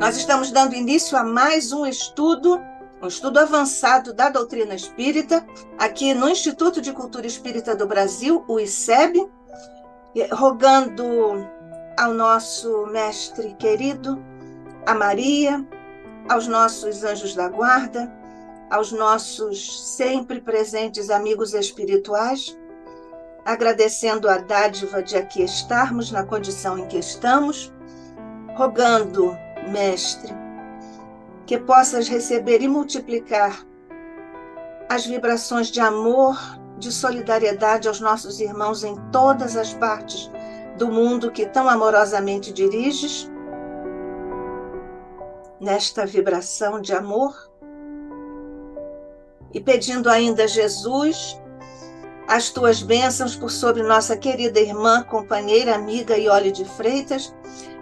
Nós estamos dando início a mais um estudo avançado da doutrina espírita, aqui no Instituto de Cultura Espírita do Brasil, o ICEB, rogando ao nosso mestre querido, a Maria, aos nossos anjos da guarda, aos nossos sempre presentes amigos espirituais, agradecendo a dádiva de aqui estarmos na condição em que estamos, rogando, mestre, que possas receber e multiplicar as vibrações de amor, de solidariedade aos nossos irmãos em todas as partes do mundo que tão amorosamente diriges, nesta vibração de amor, e pedindo ainda, Jesus, as tuas bênçãos por sobre nossa querida irmã, companheira, amiga Iole de Freitas,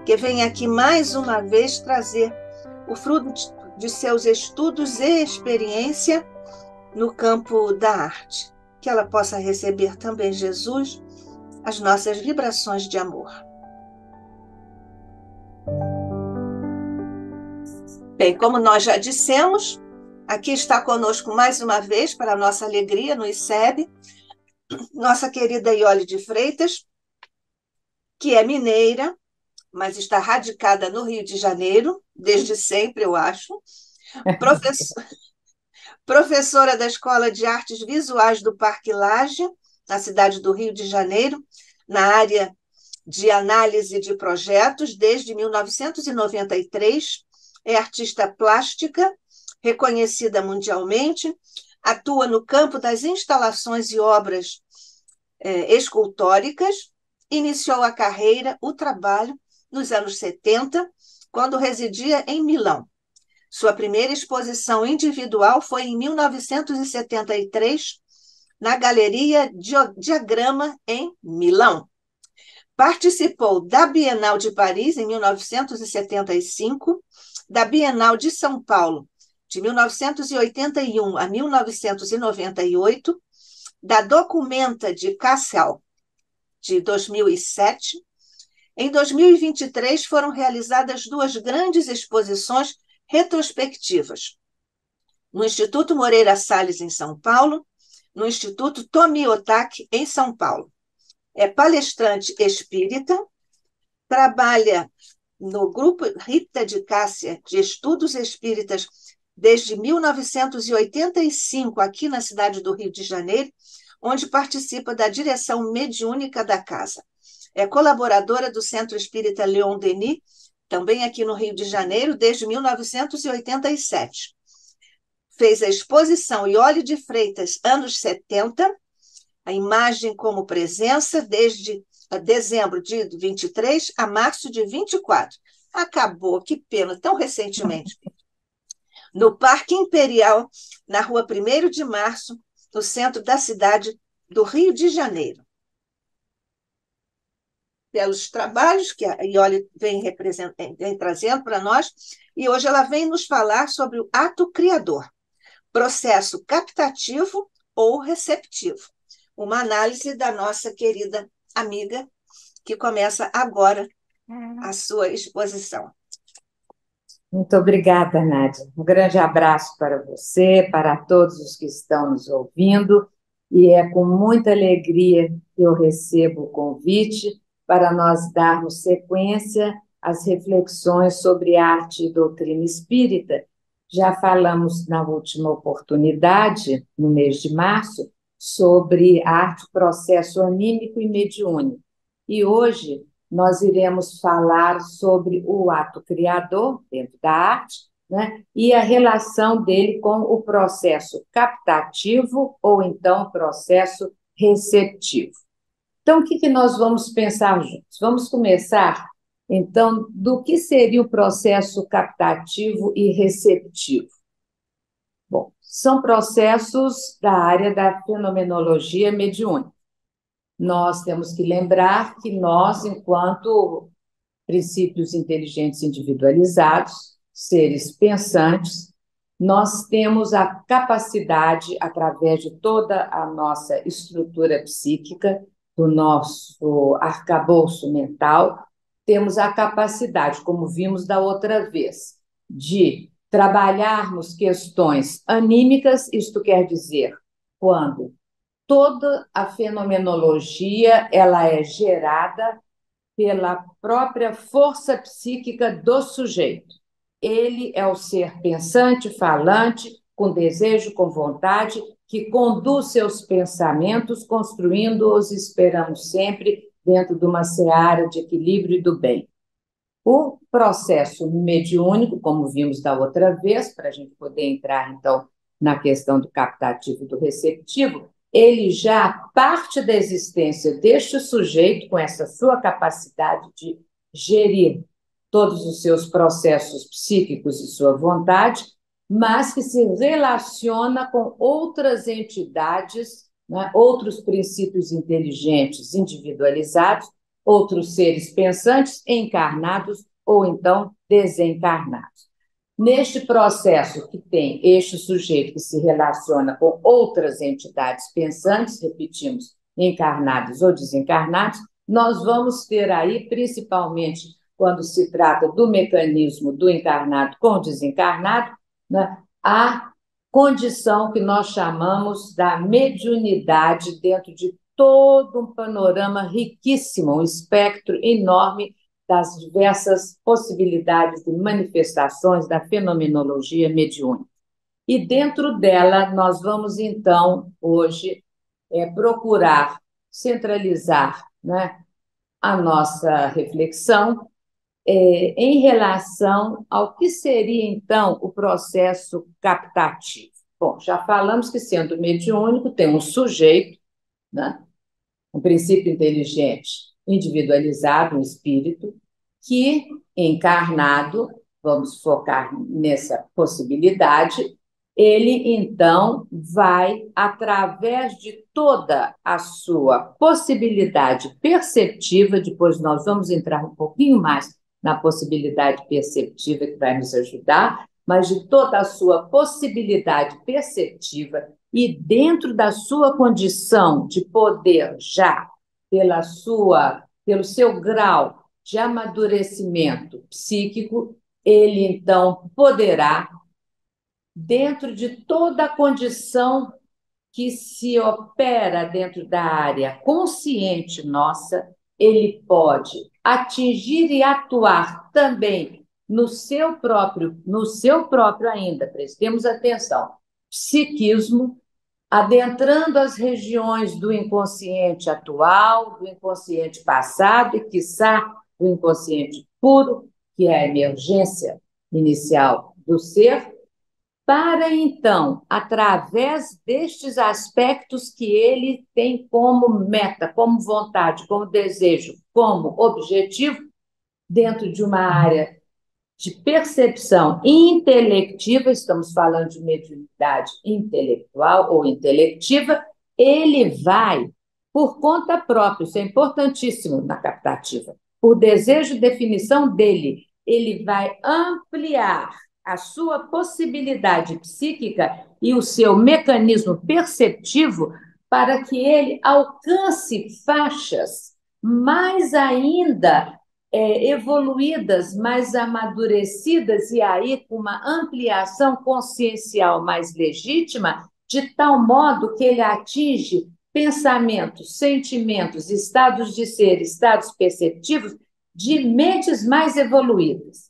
que vem aqui mais uma vez trazer o fruto de seus estudos e experiência no campo da arte. Que ela possa receber também, Jesus, as nossas vibrações de amor. Bem, como nós já dissemos, aqui está conosco mais uma vez, para a nossa alegria, no ICEB, nossa querida Iole de Freitas, que é mineira, mas está radicada no Rio de Janeiro, desde sempre, eu acho. Professora da Escola de Artes Visuais do Parque Lage, na cidade do Rio de Janeiro, na área de análise de projetos, desde 1993. É artista plástica, reconhecida mundialmente, atua no campo das instalações e obras escultóricas, iniciou a carreira, o trabalho, nos anos 70, quando residia em Milão. Sua primeira exposição individual foi em 1973, na Galeria Diagrama, em Milão. Participou da Bienal de Paris, em 1975, da Bienal de São Paulo, de 1981 a 1998, da Documenta de Kassel, de 2007. Em 2023, foram realizadas duas grandes exposições retrospectivas, no Instituto Moreira Salles, em São Paulo, no Instituto Tomi Otaki, em São Paulo. É palestrante espírita, trabalha no Grupo Rita de Cássia de Estudos Espíritas desde 1985, aqui na cidade do Rio de Janeiro, onde participa da direção mediúnica da casa. É colaboradora do Centro Espírita Leon Denis, também aqui no Rio de Janeiro, desde 1987. Fez a exposição Iole de Freitas, anos 70, a imagem como presença, desde dezembro de 23 a março de 24. Acabou, que pena, tão recentemente. No Parque Imperial, na rua 1º de Março, no centro da cidade do Rio de Janeiro. Pelos trabalhos que a Iole vem trazendo para nós, e hoje ela vem nos falar sobre o ato criador, processo captativo ou receptivo. Uma análise da nossa querida amiga, que começa agora a sua exposição. Muito obrigada, Nádia. Um grande abraço para você, para todos os que estão nos ouvindo, e é com muita alegria que eu recebo o convite para nós darmos sequência às reflexões sobre arte e doutrina espírita. Já falamos na última oportunidade, no mês de março, sobre arte, processo anímico e mediúnico. E hoje nós iremos falar sobre o ato criador dentro da arte, né, e a relação dele com o processo captativo ou então o processo receptivo. Então, o que nós vamos pensar juntos? Vamos começar, então, do que seria o processo captativo e receptivo. Bom, são processos da área da fenomenologia mediúnica. Nós temos que lembrar que nós, enquanto princípios inteligentes individualizados, seres pensantes, nós temos a capacidade, através de toda a nossa estrutura psíquica, do nosso arcabouço mental, temos a capacidade, como vimos da outra vez, de trabalharmos questões anímicas, isto quer dizer, quando toda a fenomenologia ela é gerada pela própria força psíquica do sujeito. Ele é o ser pensante, falante, com desejo, com vontade, que conduz seus pensamentos, construindo-os, esperamos sempre, dentro de uma seara de equilíbrio e do bem. O processo mediúnico, como vimos da outra vez, para a gente poder entrar, então, na questão do captativo e do receptivo, ele já parte da existência deste sujeito, com essa sua capacidade de gerir todos os seus processos psíquicos e sua vontade, mas que se relaciona com outras entidades, né, outros princípios inteligentes individualizados, outros seres pensantes encarnados ou então desencarnados. Neste processo que tem este sujeito que se relaciona com outras entidades pensantes, repetimos, encarnados ou desencarnados, nós vamos ter aí, principalmente quando se trata do mecanismo do encarnado com o desencarnado, né, a condição que nós chamamos da mediunidade dentro de todo um panorama riquíssimo, um espectro enorme das diversas possibilidades de manifestações da fenomenologia mediúnica. E dentro dela, nós vamos, então, hoje, procurar centralizar, né, a nossa reflexão em relação ao que seria, então, o processo captativo. Bom, já falamos que, sendo mediúnico, tem um sujeito, né, um princípio inteligente individualizado, um espírito, que, encarnado, vamos focar nessa possibilidade, ele, então, vai, através de toda a sua possibilidade perceptiva, depois nós vamos entrar um pouquinho mais na possibilidade perceptiva que vai nos ajudar, mas de toda a sua possibilidade perceptiva e dentro da sua condição de poder já, pelo seu grau de amadurecimento psíquico, ele então poderá, dentro de toda a condição que se opera dentro da área consciente nossa, ele pode atingir e atuar também no seu próprio ainda, prestemos atenção, psiquismo, adentrando as regiões do inconsciente atual, do inconsciente passado e, quiçá, do inconsciente puro, que é a emergência inicial do ser, para então, através destes aspectos que ele tem como meta, como vontade, como desejo, como objetivo, dentro de uma área de percepção intelectiva, estamos falando de mediunidade intelectual ou intelectiva, ele vai, por conta própria, isso é importantíssimo na captativa, por desejo e definição dele, ele vai ampliar a sua possibilidade psíquica e o seu mecanismo perceptivo para que ele alcance faixas mais ainda evoluídas, mais amadurecidas e aí com uma ampliação consciencial mais legítima, de tal modo que ele atinge pensamentos, sentimentos, estados de ser, estados perceptivos de mentes mais evoluídas.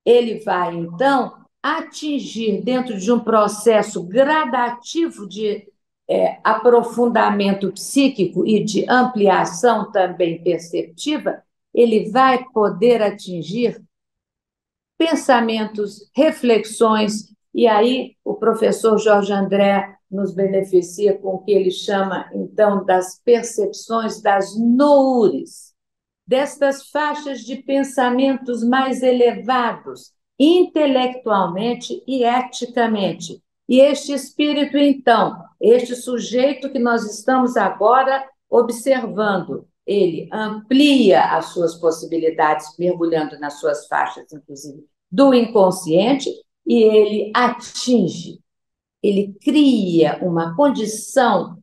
Ele vai, então, atingir, dentro de um processo gradativo de aprofundamento psíquico e de ampliação também perceptiva, ele vai poder atingir pensamentos, reflexões, e aí o professor Jorge André nos beneficia com o que ele chama, então, das percepções das noures, destas faixas de pensamentos mais elevados, intelectualmente e eticamente. E este espírito, então, este sujeito que nós estamos agora observando, ele amplia as suas possibilidades, mergulhando nas suas faixas, inclusive, do inconsciente, e ele atinge, ele cria uma condição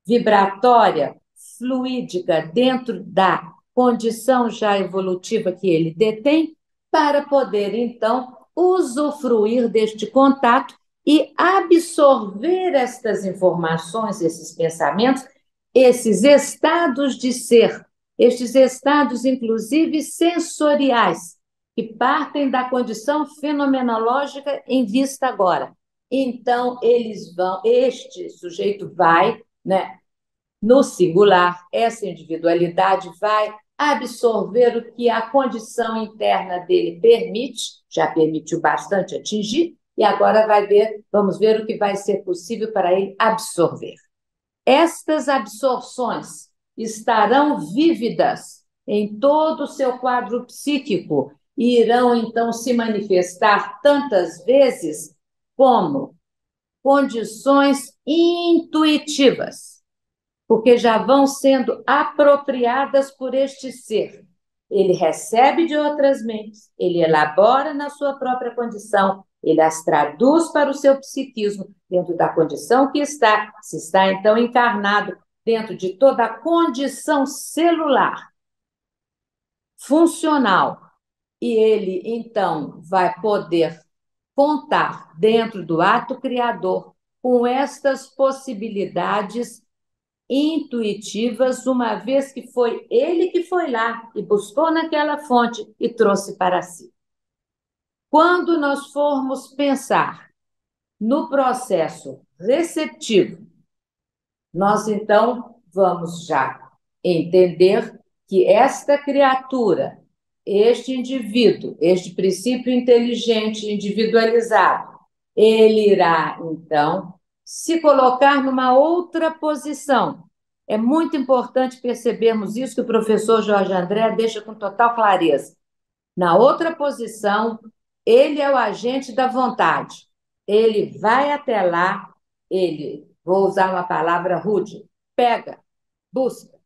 vibratória, fluídica, dentro da condição já evolutiva que ele detém, para poder, então, usufruir deste contato e absorver estas informações, esses pensamentos, esses estados de ser, estes estados, inclusive, sensoriais, que partem da condição fenomenológica em vista agora. Então, este sujeito vai, né, no singular, essa individualidade vai absorver o que a condição interna dele permite, já permitiu bastante atingir, e agora vamos ver o que vai ser possível para ele absorver. Estas absorções estarão vívidas em todo o seu quadro psíquico e irão, então, se manifestar tantas vezes como condições intuitivas, porque já vão sendo apropriadas por este ser. Ele recebe de outras mentes, ele elabora na sua própria condição, ele as traduz para o seu psiquismo, dentro da condição que está, se está então encarnado, dentro de toda a condição celular, funcional, e ele então vai poder contar dentro do ato criador com estas possibilidades intuitivas, uma vez que foi ele que foi lá e buscou naquela fonte e trouxe para si. Quando nós formos pensar no processo receptivo, nós então vamos já entender que esta criatura, este indivíduo, este princípio inteligente individualizado, ele irá então se colocar numa outra posição. É muito importante percebermos isso que o professor Jorge André deixa com total clareza. Na outra posição, ele é o agente da vontade. Ele vai até lá, vou usar uma palavra rude, pega, busca,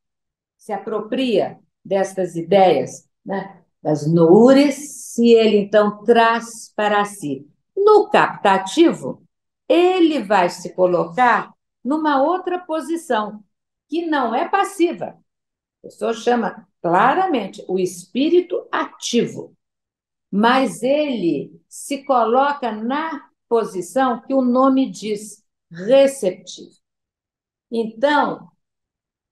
se apropria destas ideias, né, das noures, e ele então traz para si. No captativo, ele vai se colocar numa outra posição, que não é passiva. O professor chama claramente o espírito ativo, mas ele se coloca na posição que o nome diz, receptivo. Então,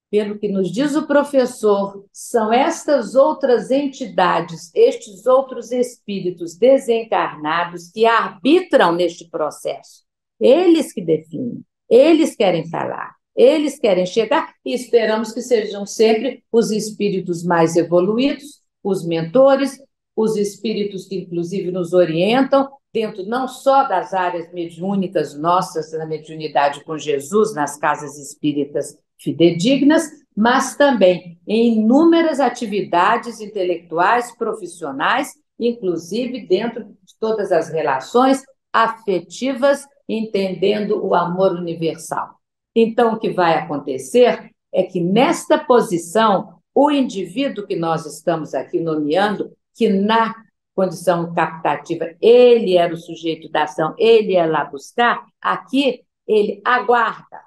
pelo que nos diz o professor, são estas outras entidades, estes outros espíritos desencarnados que arbitram neste processo. Eles que definem, eles querem falar, eles querem chegar, e esperamos que sejam sempre os espíritos mais evoluídos, os mentores, os espíritos que, inclusive, nos orientam, dentro não só das áreas mediúnicas nossas, na mediunidade com Jesus, nas casas espíritas fidedignas, mas também em inúmeras atividades intelectuais, profissionais, inclusive dentro de todas as relações afetivas, entendendo o amor universal. Então, o que vai acontecer é que, nesta posição, o indivíduo que nós estamos aqui nomeando, que na condição captativa, ele era o sujeito da ação, ele ia lá buscar, aqui ele aguarda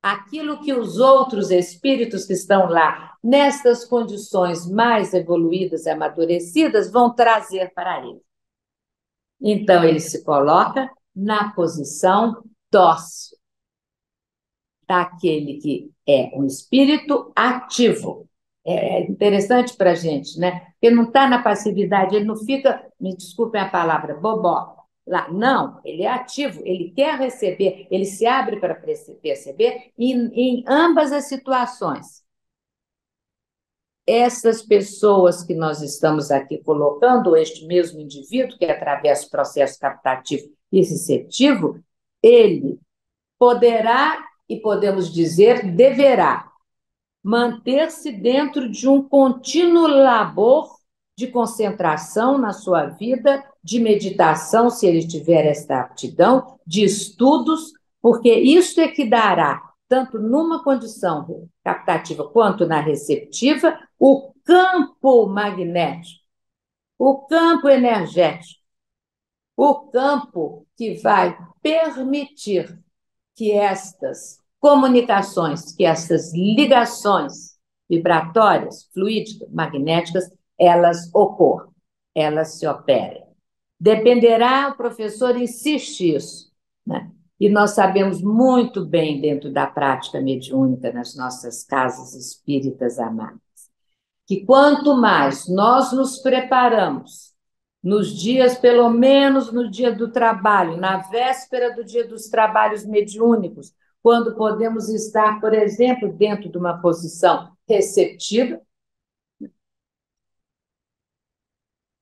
aquilo que os outros espíritos que estão lá, nestas condições mais evoluídas e amadurecidas, vão trazer para ele. Então, ele se coloca na posição dócil, daquele que é um espírito ativo. É interessante para a gente, né? Porque não está na passividade, ele não fica, me desculpem a palavra, bobó. Lá, não, ele é ativo, ele quer receber, ele se abre para perceber em ambas as situações. Essas pessoas que nós estamos aqui colocando, este mesmo indivíduo que atravessa o processo captativo e receptivo, ele poderá, e podemos dizer, deverá, manter-se dentro de um contínuo labor de concentração na sua vida, de meditação, se ele tiver esta aptidão, de estudos, porque isso é que dará, tanto numa condição captativa quanto na receptiva, o campo magnético, o campo energético, o campo que vai permitir que estas comunicações, que essas ligações vibratórias, fluídicas, magnéticas, elas ocorram, elas se operem. Dependerá, o professor insiste isso, né? E nós sabemos muito bem, dentro da prática mediúnica, nas nossas casas espíritas amadas, que quanto mais nós nos preparamos, nos dias, pelo menos no dia do trabalho, na véspera do dia dos trabalhos mediúnicos, quando podemos estar, por exemplo, dentro de uma posição receptiva,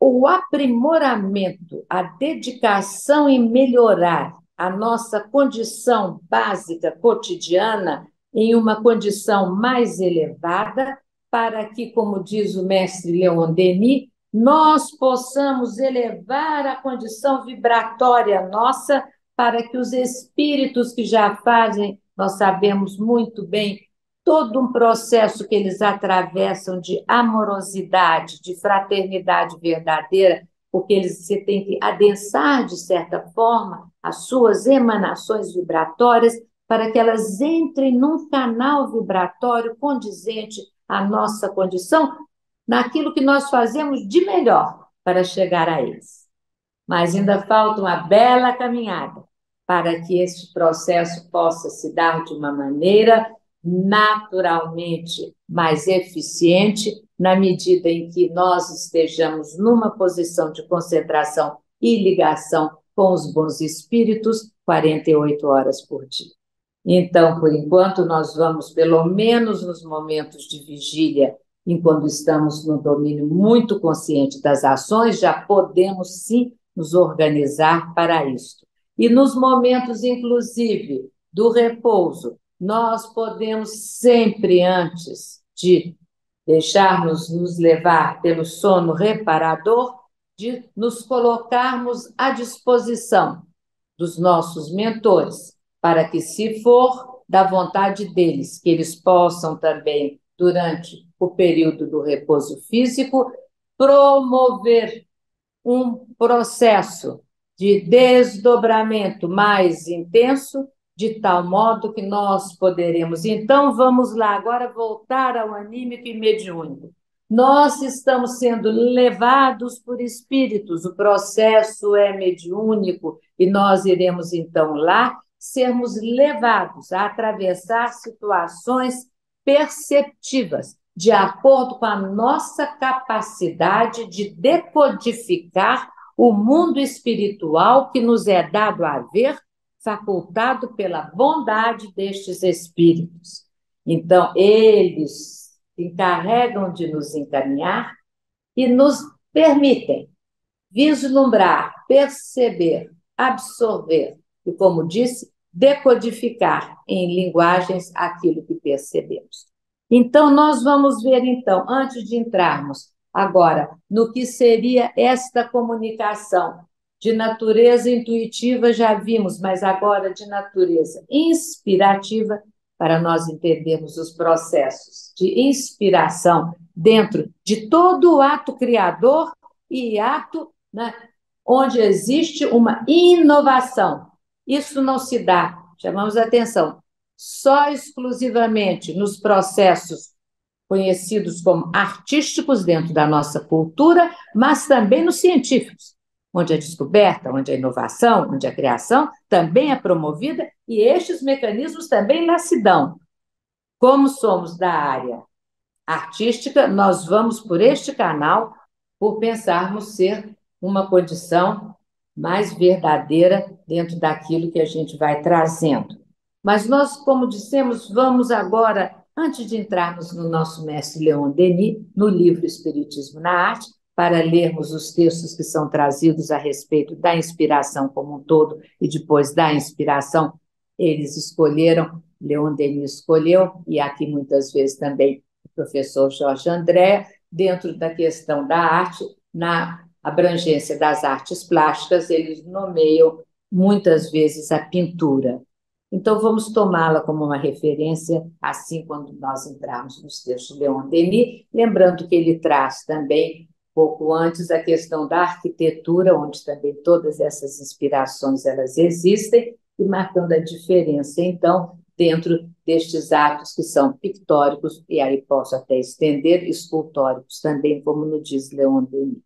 o aprimoramento, a dedicação em melhorar a nossa condição básica cotidiana em uma condição mais elevada, para que, como diz o mestre Leon Denis, nós possamos elevar a condição vibratória nossa, para que os espíritos que já fazem, nós sabemos muito bem, todo um processo que eles atravessam de amorosidade, de fraternidade verdadeira, porque eles você tem que adensar, de certa forma, as suas emanações vibratórias para que elas entrem num canal vibratório condizente à nossa condição, naquilo que nós fazemos de melhor para chegar a eles. Mas ainda falta uma bela caminhada para que esse processo possa se dar de uma maneira naturalmente mais eficiente, na medida em que nós estejamos numa posição de concentração e ligação com os bons espíritos 48 horas por dia. Então, por enquanto, nós vamos, pelo menos nos momentos de vigília, enquanto estamos no domínio muito consciente das ações, já podemos sim nos organizar para isso. E nos momentos, inclusive, do repouso, nós podemos sempre, antes de deixarmos nos levar pelo sono reparador, de nos colocarmos à disposição dos nossos mentores, para que, se for da vontade deles, que eles possam também, durante o período do repouso físico, promover um processo de desdobramento mais intenso, de tal modo que nós poderemos. Então, vamos lá, agora voltar ao anímico e mediúnico. Nós estamos sendo levados por espíritos, o processo é mediúnico, e nós iremos, então, lá sermos levados a atravessar situações perceptivas, de acordo com a nossa capacidade de decodificar o mundo espiritual que nos é dado a ver, facultado pela bondade destes espíritos. Então, eles se encarregam de nos encaminhar e nos permitem vislumbrar, perceber, absorver e, como disse, decodificar em linguagens aquilo que percebemos. Então, nós vamos ver, então, antes de entrarmos agora no que seria esta comunicação de natureza intuitiva, já vimos, mas agora de natureza inspirativa, para nós entendermos os processos de inspiração dentro de todo o ato criador e ato, né, onde existe uma inovação. Isso não se dá, chamamos a atenção, só exclusivamente nos processos conhecidos como artísticos dentro da nossa cultura, mas também nos científicos, onde a descoberta, onde a inovação, onde a criação também é promovida, e estes mecanismos também lá se dão. Como somos da área artística, nós vamos por este canal, por pensarmos ser uma condição mais verdadeira dentro daquilo que a gente vai trazendo. Mas nós, como dissemos, vamos agora, antes de entrarmos no nosso mestre Leon Denis, no livro Espiritismo na Arte, para lermos os textos que são trazidos a respeito da inspiração como um todo e depois da inspiração, eles escolheram, Leon Denis escolheu, e aqui muitas vezes também o professor Jorge André, dentro da questão da arte, na abrangência das artes plásticas, eles nomeiam muitas vezes a pintura. Então, vamos tomá-la como uma referência, assim, quando nós entrarmos nos textos de Leon Denis, lembrando que ele traz também, pouco antes, a questão da arquitetura, onde também todas essas inspirações elas existem, e marcando a diferença, então, dentro destes atos que são pictóricos, e aí posso até estender, escultóricos também, como nos diz Leon Denis.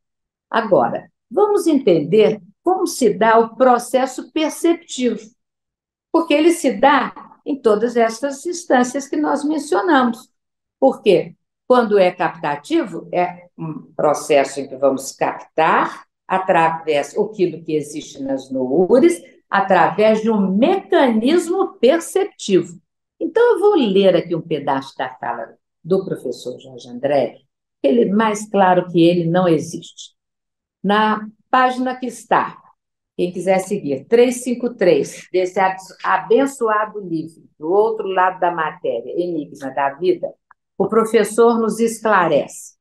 Agora, vamos entender como se dá o processo perceptivo, porque ele se dá em todas essas instâncias que nós mencionamos. Por quê? Quando é captativo, é um processo em que vamos captar através aquilo que existe nas noures, através de um mecanismo perceptivo. Então, eu vou ler aqui um pedaço da fala do professor Jorge André, ele mais claro que ele não existe. Na página que está, quem quiser seguir, 353 desse abençoado livro, do outro lado da matéria, Enigma da Vida, o professor nos esclarece.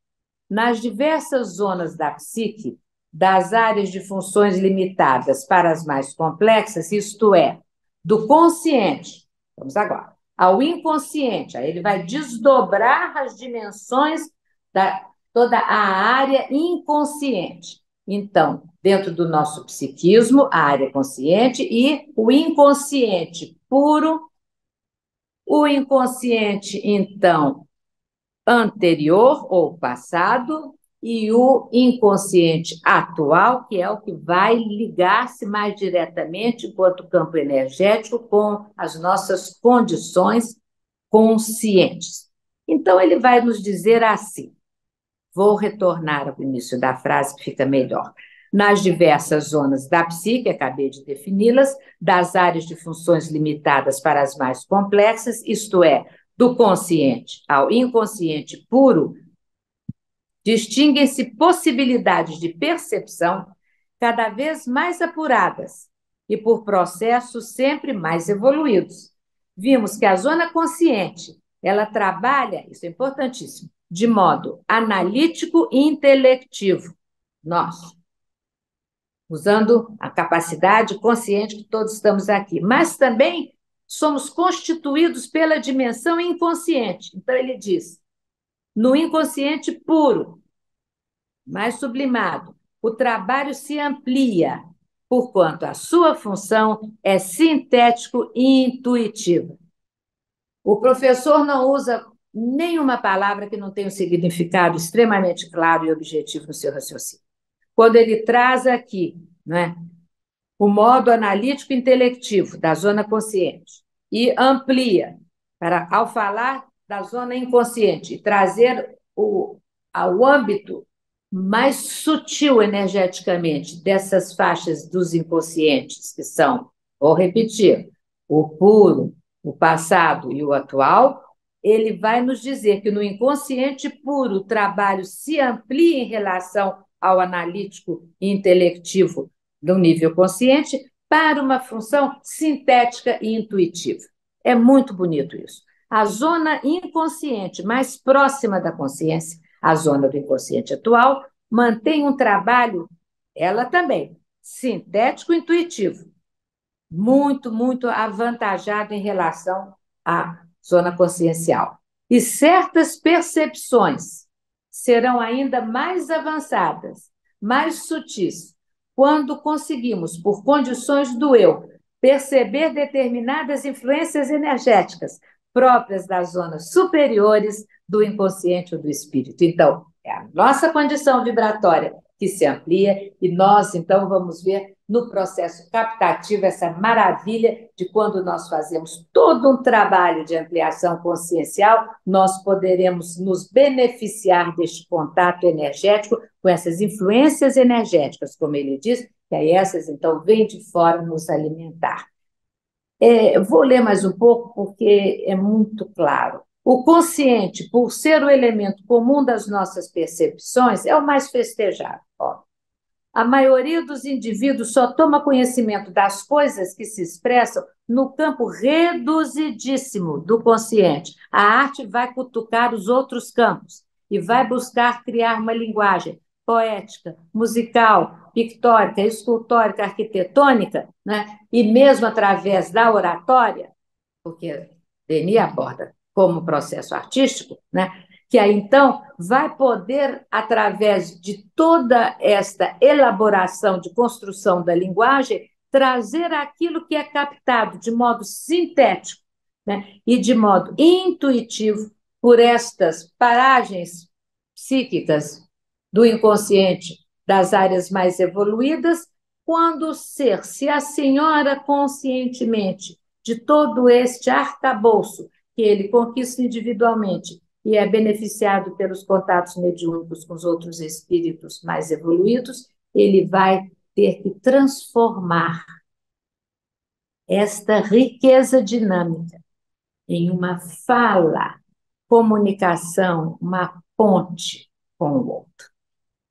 Nas diversas zonas da psique, das áreas de funções limitadas para as mais complexas, isto é, do consciente, vamos agora, ao inconsciente, aí ele vai desdobrar as dimensões da toda a área inconsciente. Então, dentro do nosso psiquismo, a área consciente e o inconsciente puro, o inconsciente, então, anterior ou passado, e o inconsciente atual, que é o que vai ligar-se mais diretamente, enquanto campo energético, com as nossas condições conscientes. Então, ele vai nos dizer assim, vou retornar ao início da frase, que fica melhor. Nas diversas zonas da psique, acabei de defini-las, das áreas de funções limitadas para as mais complexas, isto é, do consciente ao inconsciente puro, distinguem-se possibilidades de percepção cada vez mais apuradas e por processos sempre mais evoluídos. Vimos que a zona consciente, ela trabalha, isso é importantíssimo, de modo analítico e intelectivo. Nós, usando a capacidade consciente que todos estamos aqui, mas também somos constituídos pela dimensão inconsciente. Então, ele diz, no inconsciente puro, mais sublimado, o trabalho se amplia, porquanto a sua função é sintético e intuitiva. O professor não usa nenhuma palavra que não tenha um significado extremamente claro e objetivo no seu raciocínio. Quando ele traz aqui, né, o modo analítico intelectivo da zona consciente e amplia para, ao falar da zona inconsciente, trazer ao âmbito mais sutil energeticamente dessas faixas dos inconscientes, que são, vou repetir, o puro, o passado e o atual, ele vai nos dizer que no inconsciente puro o trabalho se amplia em relação ao analítico e intelectivo do nível consciente para uma função sintética e intuitiva. É muito bonito isso. A zona inconsciente mais próxima da consciência, a zona do inconsciente atual, mantém um trabalho, ela também, sintético e intuitivo, muito, muito avantajado em relação à zona consciencial. E certas percepções serão ainda mais avançadas, mais sutis, quando conseguimos, por condições do eu, perceber determinadas influências energéticas próprias das zonas superiores do inconsciente ou do espírito. Então, é a nossa condição vibratória que se amplia e nós, então, vamos ver no processo captativo essa maravilha de quando nós fazemos todo um trabalho de ampliação consciencial, nós poderemos nos beneficiar deste contato energético com essas influências energéticas, como ele diz, que aí essas, então, vêm de fora nos alimentar. Eu vou ler mais um pouco porque é muito claro. O consciente, por ser o elemento comum das nossas percepções, é o mais festejado. Ó. A maioria dos indivíduos só toma conhecimento das coisas que se expressam no campo reduzidíssimo do consciente. A arte vai cutucar os outros campos e vai buscar criar uma linguagem poética, musical, pictórica, escultórica, arquitetônica, né? E mesmo através da oratória, porque Denis aborda como processo artístico, né? Que aí, então, vai poder, através de toda esta elaboração de construção da linguagem, trazer aquilo que é captado de modo sintético, né? E de modo intuitivo por estas paragens psíquicas do inconsciente das áreas mais evoluídas, quando o ser se assenhora conscientemente de todo este arcabouço que ele conquista individualmente e é beneficiado pelos contatos mediúnicos com os outros espíritos mais evoluídos, ele vai ter que transformar esta riqueza dinâmica em uma fala, comunicação, uma ponte com o outro.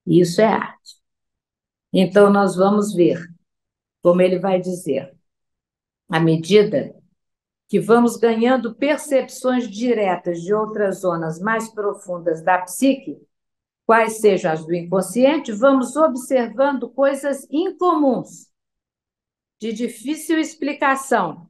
Isso é arte. Então, nós vamos ver, como ele vai dizer, à medida que vamos ganhando percepções diretas de outras zonas mais profundas da psique, quais sejam as do inconsciente, vamos observando coisas incomuns, de difícil explicação,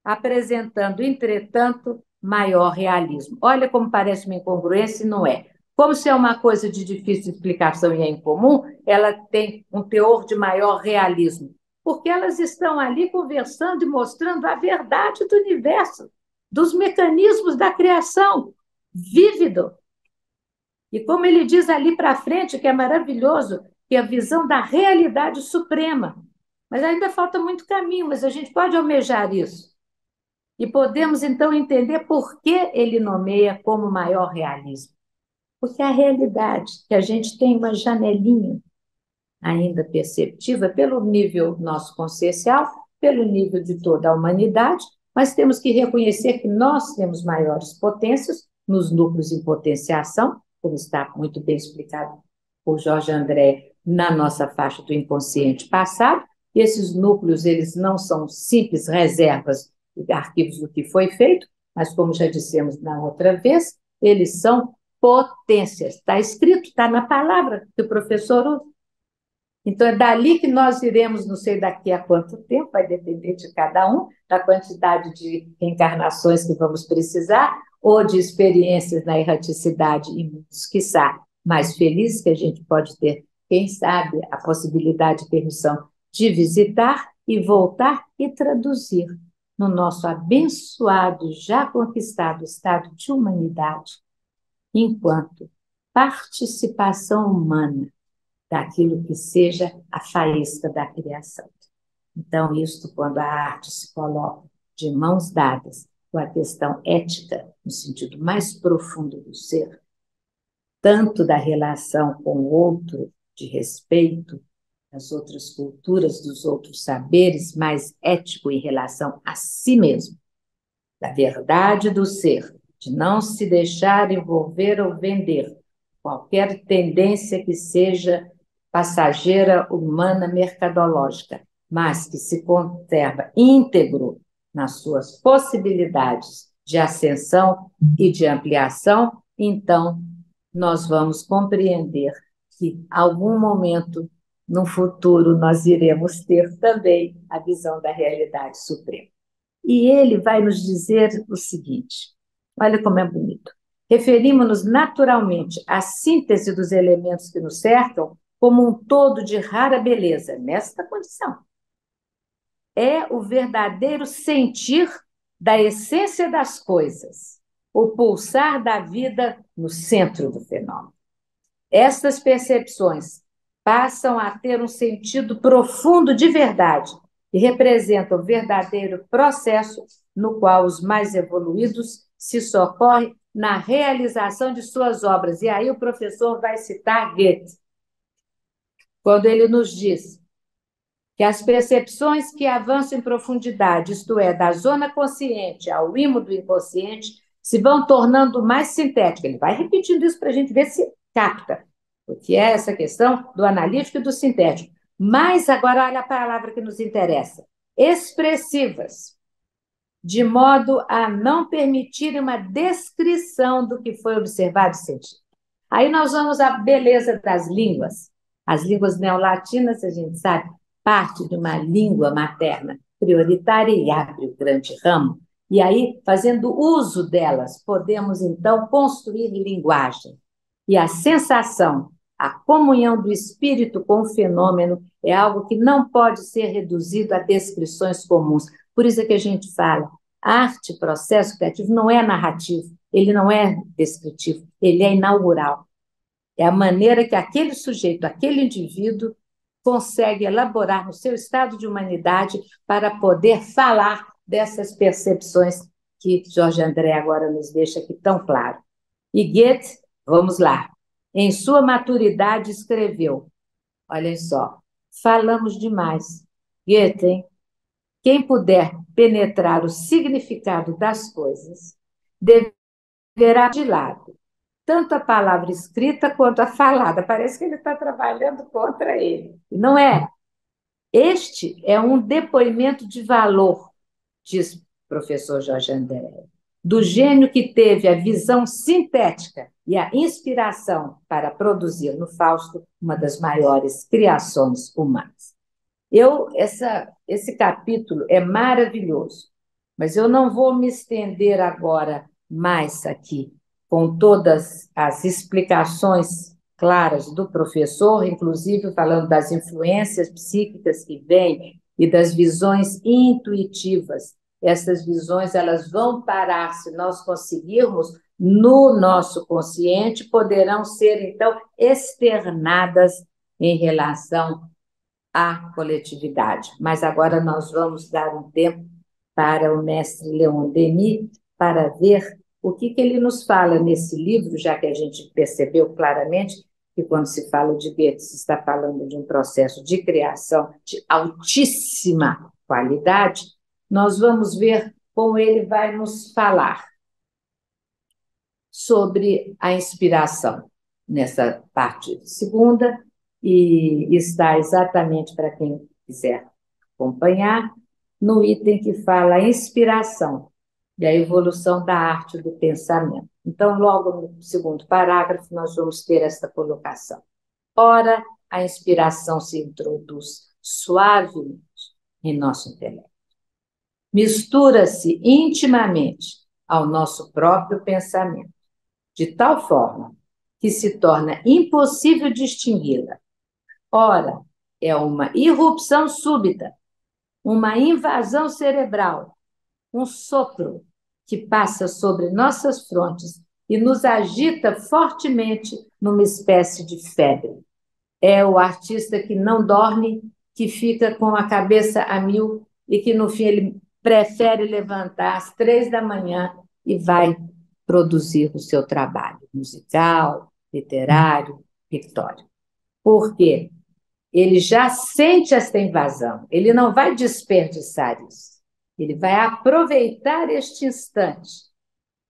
apresentando, entretanto, maior realismo. Olha como parece uma incongruência e não é. Como se é uma coisa de difícil explicação e é incomum, ela tem um teor de maior realismo, porque elas estão ali conversando e mostrando a verdade do universo, dos mecanismos da criação, vívido. E como ele diz ali para frente, que é maravilhoso, que é a visão da realidade suprema. Mas ainda falta muito caminho, mas a gente pode almejar isso. E podemos, então, entender por que ele nomeia como maior realismo. Porque a realidade, que a gente tem uma janelinha ainda perceptiva pelo nível nosso consciencial, pelo nível de toda a humanidade, mas temos que reconhecer que nós temos maiores potências nos núcleos em potenciação, como está muito bem explicado por Jorge André na nossa faixa do inconsciente passado, e esses núcleos eles não são simples reservas de arquivos do que foi feito, mas como já dissemos na outra vez, eles são potências. Está escrito, está na palavra que o professor usa. Então, é dali que nós iremos, não sei daqui a quanto tempo, vai depender de cada um, da quantidade de reencarnações que vamos precisar, ou de experiências na erraticidade e mundos, quiçá, mais felizes que a gente pode ter, quem sabe, a possibilidade de permissão de visitar e voltar e traduzir no nosso abençoado, já conquistado estado de humanidade, enquanto participação humana daquilo que seja a faísca da criação. Então, isto quando a arte se coloca de mãos dadas com a questão ética, no sentido mais profundo do ser, tanto da relação com o outro, de respeito das outras culturas, dos outros saberes, mais ético em relação a si mesmo, da verdade do ser, de não se deixar envolver ou vender qualquer tendência que seja passageira, humana, mercadológica, mas que se conserva íntegro nas suas possibilidades de ascensão e de ampliação, então nós vamos compreender que, em algum momento, no futuro, nós iremos ter também a visão da realidade suprema. E ele vai nos dizer o seguinte, olha como é bonito. Referimos-nos naturalmente à síntese dos elementos que nos cercam como um todo de rara beleza, nesta condição. É o verdadeiro sentir da essência das coisas, o pulsar da vida no centro do fenômeno. Estas percepções passam a ter um sentido profundo de verdade e representam o verdadeiro processo no qual os mais evoluídos se socorrem na realização de suas obras. E aí o professor vai citar Goethe, quando ele nos diz que as percepções que avançam em profundidade, isto é, da zona consciente ao imo do inconsciente, se vão tornando mais sintéticas. Ele vai repetindo isso para a gente ver se capta, porque é essa questão do analítico e do sintético. Mas agora olha a palavra que nos interessa. Expressivas, de modo a não permitir uma descrição do que foi observado e sentido. Aí nós vamos à beleza das línguas. As línguas neolatinas, a gente sabe, parte de uma língua materna prioritária e abre o grande ramo. E aí, fazendo uso delas, podemos, então, construir linguagem. E a sensação, a comunhão do espírito com o fenômeno é algo que não pode ser reduzido a descrições comuns. Por isso é que a gente fala, arte, processo criativo, não é narrativo, ele não é descritivo, ele é inaugural. É a maneira que aquele sujeito, aquele indivíduo, consegue elaborar no seu estado de humanidade para poder falar dessas percepções que Jorge André agora nos deixa aqui tão claro. E Goethe, vamos lá, em sua maturidade escreveu, olhem só, falamos demais. Goethe, hein? Quem puder penetrar o significado das coisas, deverá de lado tanto a palavra escrita quanto a falada. Parece que ele está trabalhando contra ele. E não é. Este é um depoimento de valor, diz o professor Jorge André, do gênio que teve a visão sintética e a inspiração para produzir no Fausto uma das maiores criações humanas. Esse capítulo é maravilhoso, mas eu não vou me estender agora mais aqui com todas as explicações claras do professor, inclusive falando das influências psíquicas que vêm e das visões intuitivas. Essas visões elas vão parar, se nós conseguirmos, no nosso consciente, poderão ser, então, externadas em relação à coletividade. Mas agora nós vamos dar um tempo para o mestre Leon Denis para ver o que ele nos fala nesse livro, já que a gente percebeu claramente que quando se fala de Goethe, se está falando de um processo de criação de altíssima qualidade, nós vamos ver como ele vai nos falar sobre a inspiração nessa parte segunda, e está exatamente para quem quiser acompanhar, no item que fala a inspiração e a evolução da arte do pensamento. Então, logo no segundo parágrafo, nós vamos ter esta colocação. Ora, a inspiração se introduz suavemente em nosso intelecto. Mistura-se intimamente ao nosso próprio pensamento, de tal forma que se torna impossível distingui-la. Ora, é uma irrupção súbita, uma invasão cerebral, um sopro que passa sobre nossas frontes e nos agita fortemente numa espécie de febre. É o artista que não dorme, que fica com a cabeça a mil e que, no fim, ele prefere levantar às 3 da manhã e vai produzir o seu trabalho musical, literário, pictórico. Por quê? Ele já sente esta invasão, ele não vai desperdiçar isso. Ele vai aproveitar este instante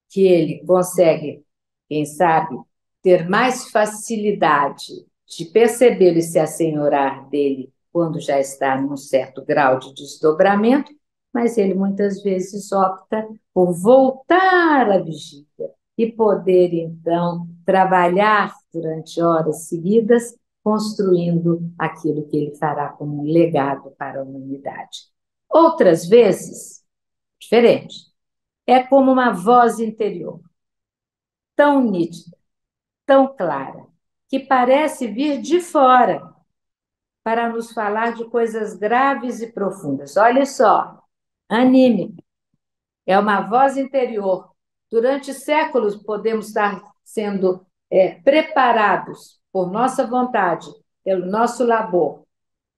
que ele consegue, quem sabe, ter mais facilidade de perceber e se assenhorar dele quando já está num certo grau de desdobramento, mas ele muitas vezes opta por voltar à vigília e poder, então, trabalhar durante horas seguidas, construindo aquilo que ele fará como um legado para a humanidade. Outras vezes, diferente, é como uma voz interior, tão nítida, tão clara, que parece vir de fora para nos falar de coisas graves e profundas. Olha só, anímica, é uma voz interior. Durante séculos podemos estar sendo preparados por nossa vontade, pelo nosso labor,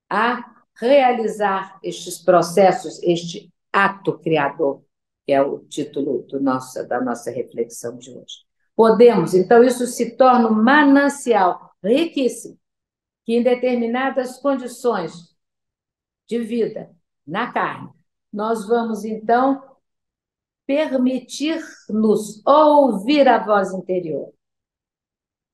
a realizar estes processos, este ato criador, que é o título da nossa reflexão de hoje. Podemos, então, isso se torna um manancial riquíssimo, que em determinadas condições de vida, na carne, nós vamos, então, permitir-nos ouvir a voz interior,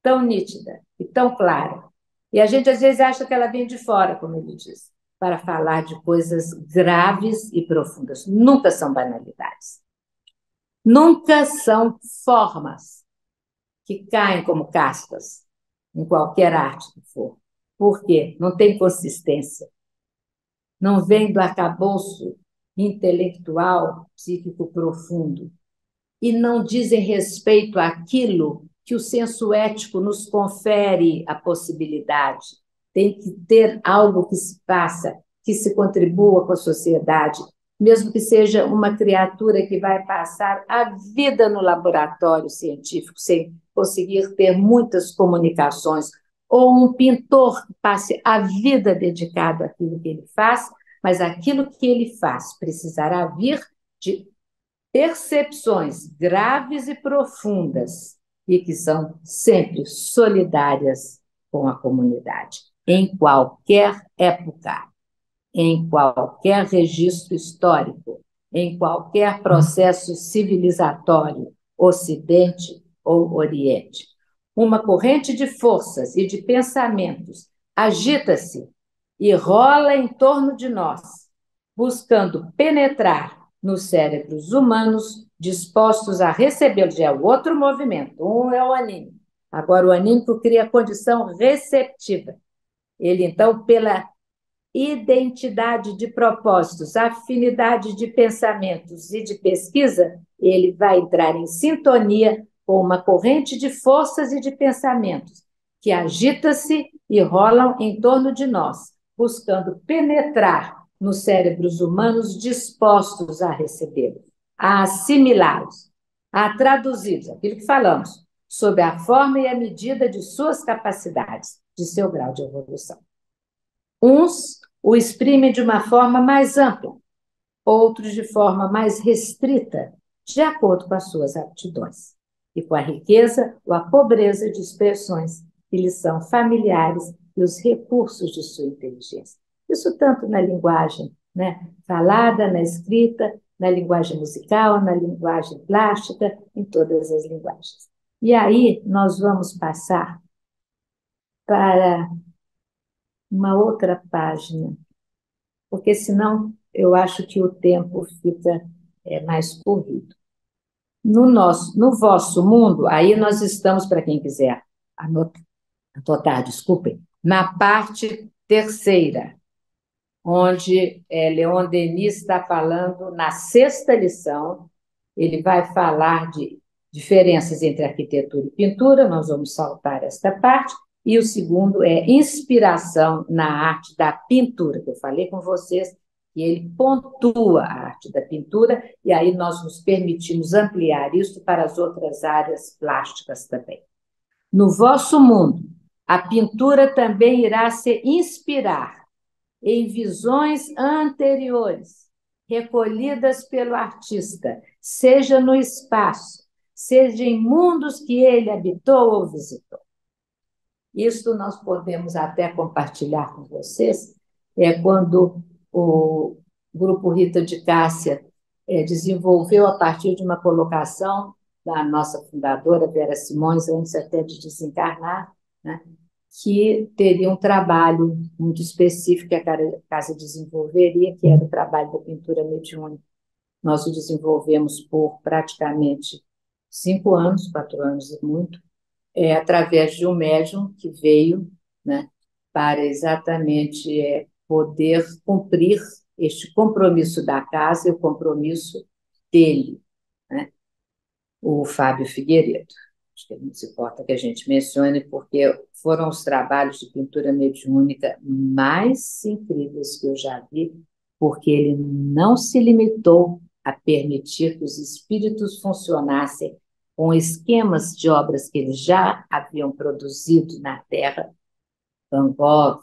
tão nítida e tão clara. E a gente, às vezes, acha que ela vem de fora, como ele diz, para falar de coisas graves e profundas. Nunca são banalidades. Nunca são formas que caem como cascas em qualquer arte que for. Por quê? Não tem consistência. Não vem do arcabouço intelectual, psíquico profundo. E não dizem respeito àquilo que o senso ético nos confere a possibilidade. Tem que ter algo que se faça, que se contribua com a sociedade, mesmo que seja uma criatura que vai passar a vida no laboratório científico, sem conseguir ter muitas comunicações, ou um pintor que passe a vida dedicado àquilo que ele faz, mas aquilo que ele faz precisará vir de percepções graves e profundas e que são sempre solidárias com a comunidade, em qualquer época, em qualquer registro histórico, em qualquer processo civilizatório, Ocidente ou Oriente. Uma corrente de forças e de pensamentos agita-se e rola em torno de nós, buscando penetrar nos cérebros humanos dispostos a recebê-lo. Já é o outro movimento. Um é o anímico. Agora, o anímico cria a condição receptiva. Ele, então, pela identidade de propósitos, afinidade de pensamentos e de pesquisa, ele vai entrar em sintonia com uma corrente de forças e de pensamentos que agita-se e rolam em torno de nós, buscando penetrar nos cérebros humanos dispostos a recebê-los, a assimilá-los, a traduzi-los, aquilo que falamos, sob a forma e a medida de suas capacidades, de seu grau de evolução. Uns o exprimem de uma forma mais ampla, outros de forma mais restrita, de acordo com as suas aptidões, e com a riqueza ou a pobreza de expressões que lhes são familiares e os recursos de sua inteligência. Isso tanto na linguagem, né, falada, na escrita, na linguagem musical, na linguagem plástica, em todas as linguagens. E aí nós vamos passar para uma outra página, porque senão eu acho que o tempo fica mais corrido. No vosso mundo, aí nós estamos, para quem quiser anotar, desculpem, na parte terceira, onde Leon Denis está falando na sexta lição, ele vai falar de diferenças entre arquitetura e pintura, nós vamos saltar esta parte, e o segundo é inspiração na arte da pintura, que eu falei com vocês, e ele pontua a arte da pintura, e aí nós nos permitimos ampliar isso para as outras áreas plásticas também. No vosso mundo, a pintura também irá se inspirar em visões anteriores, recolhidas pelo artista, seja no espaço, seja em mundos que ele habitou ou visitou. Isso nós podemos até compartilhar com vocês, quando o Grupo Rita de Cássia desenvolveu, a partir de uma colocação da nossa fundadora, Vera Simões, antes até de desencarnar, né, que teria um trabalho muito específico que a casa desenvolveria, que era o trabalho da pintura mediúnica. Nós o desenvolvemos por praticamente 5 anos, 4 anos e muito, através de um médium que veio, né, para exatamente poder cumprir este compromisso da casa e o compromisso dele, né, o Fábio Figueiredo. Acho que não se importa que a gente mencione, porque foram os trabalhos de pintura mediúnica mais incríveis que eu já vi, porque ele não se limitou a permitir que os espíritos funcionassem com esquemas de obras que eles já haviam produzido na Terra, Van Gogh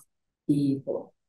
e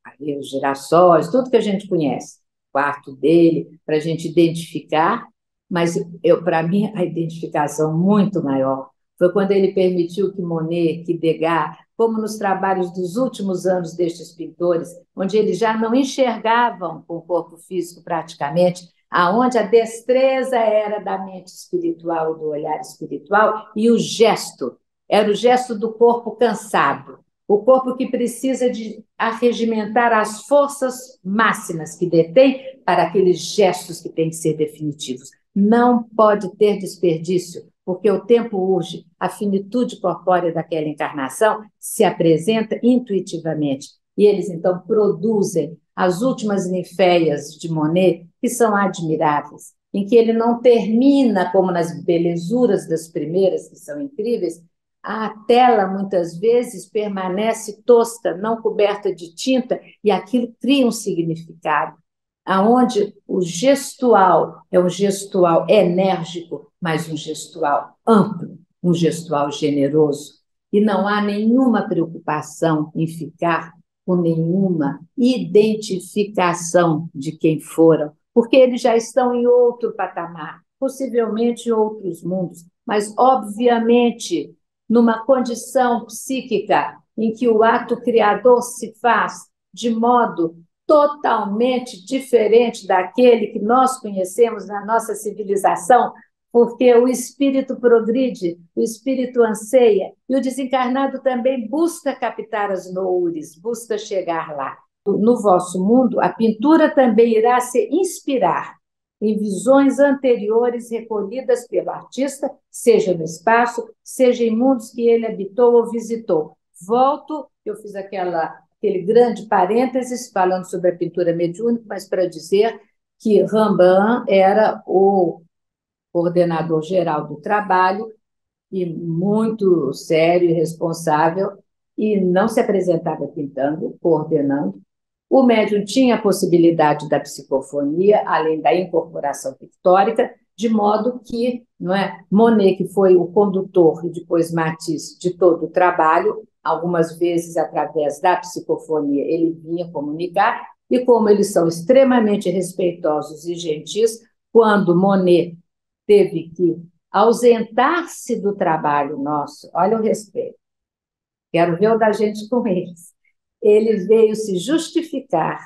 ali os girassóis, tudo que a gente conhece, o quarto dele, para a gente identificar, mas para mim a identificação muito maior foi quando ele permitiu que Monet, que Degas, como nos trabalhos dos últimos anos destes pintores, onde eles já não enxergavam com o corpo físico praticamente, aonde a destreza era da mente espiritual, do olhar espiritual, e o gesto era o gesto do corpo cansado, o corpo que precisa de arregimentar as forças máximas que detém para aqueles gestos que têm que ser definitivos. Não pode ter desperdício, porque o tempo urge, a finitude corpórea daquela encarnação se apresenta intuitivamente, e eles então produzem as últimas ninféias de Monet, que são admiráveis, em que ele não termina como nas belezuras das primeiras, que são incríveis, a tela muitas vezes permanece tosca, não coberta de tinta, e aquilo cria um significado, aonde o gestual é um gestual enérgico, mas um gestual amplo, um gestual generoso, e não há nenhuma preocupação em ficar com nenhuma identificação de quem foram, porque eles já estão em outro patamar, possivelmente em outros mundos, mas, obviamente, numa condição psíquica em que o ato criador se faz de modo totalmente diferente daquele que nós conhecemos na nossa civilização, porque o espírito progride, o espírito anseia, e o desencarnado também busca captar as noures, busca chegar lá. No vosso mundo, a pintura também irá se inspirar em visões anteriores recolhidas pelo artista, seja no espaço, seja em mundos que ele habitou ou visitou. Volto, eu fiz aquele grande parênteses falando sobre a pintura mediúnica, mas para dizer que Rembrandt era o coordenador geral do trabalho e muito sério e responsável, e não se apresentava pintando, coordenando. O médium tinha a possibilidade da psicofonia, além da incorporação pictórica, de modo que, não é, Monet, que foi o condutor, e depois Matisse, de todo o trabalho, algumas vezes através da psicofonia ele vinha comunicar, e como eles são extremamente respeitosos e gentis, quando Monet teve que ausentar-se do trabalho nosso, olha o respeito, quero ver o da gente com eles. Ele veio se justificar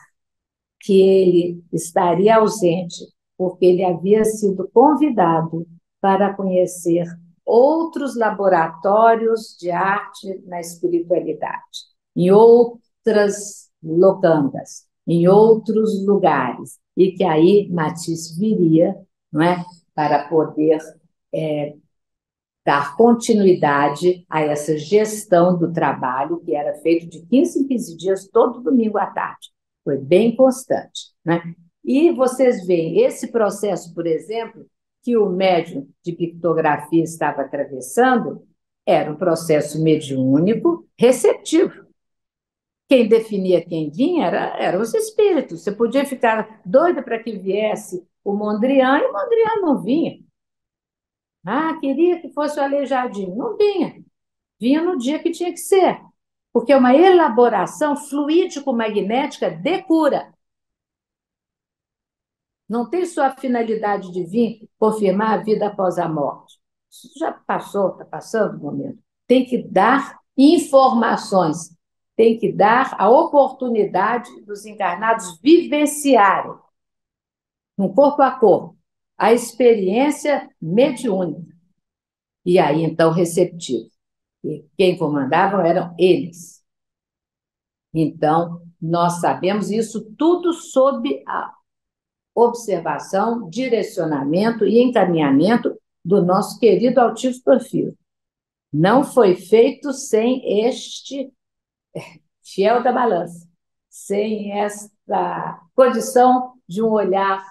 que ele estaria ausente porque ele havia sido convidado para conhecer outros laboratórios de arte na espiritualidade, em outras locandas, em outros lugares, e que aí Matisse viria, não é, para poder dar continuidade a essa gestão do trabalho, que era feito de 15 em 15 dias, todo domingo à tarde. Foi bem constante, né? E vocês veem, esse processo, por exemplo, que o médium de pictografia estava atravessando, era um processo mediúnico receptivo. Quem definia quem vinha eram os espíritos. Você podia ficar doida para que viesse o Mondrian, e o Mondrian não vinha. Ah, queria que fosse o Aleijadinho. Não vinha. Vinha no dia que tinha que ser. Porque é uma elaboração fluídico-magnética de cura. Não tem só a finalidade de vir confirmar a vida após a morte. Isso já passou, está passando o momento. Tem que dar informações, tem que dar a oportunidade dos encarnados vivenciarem, no corpo a corpo, a experiência mediúnica. E aí, então, receptivo. E quem comandavam eram eles. Então, nós sabemos isso tudo sob a observação, direcionamento e encaminhamento do nosso querido Altivo Porfírio. Não foi feito sem este fiel da balança, sem esta condição de um olhar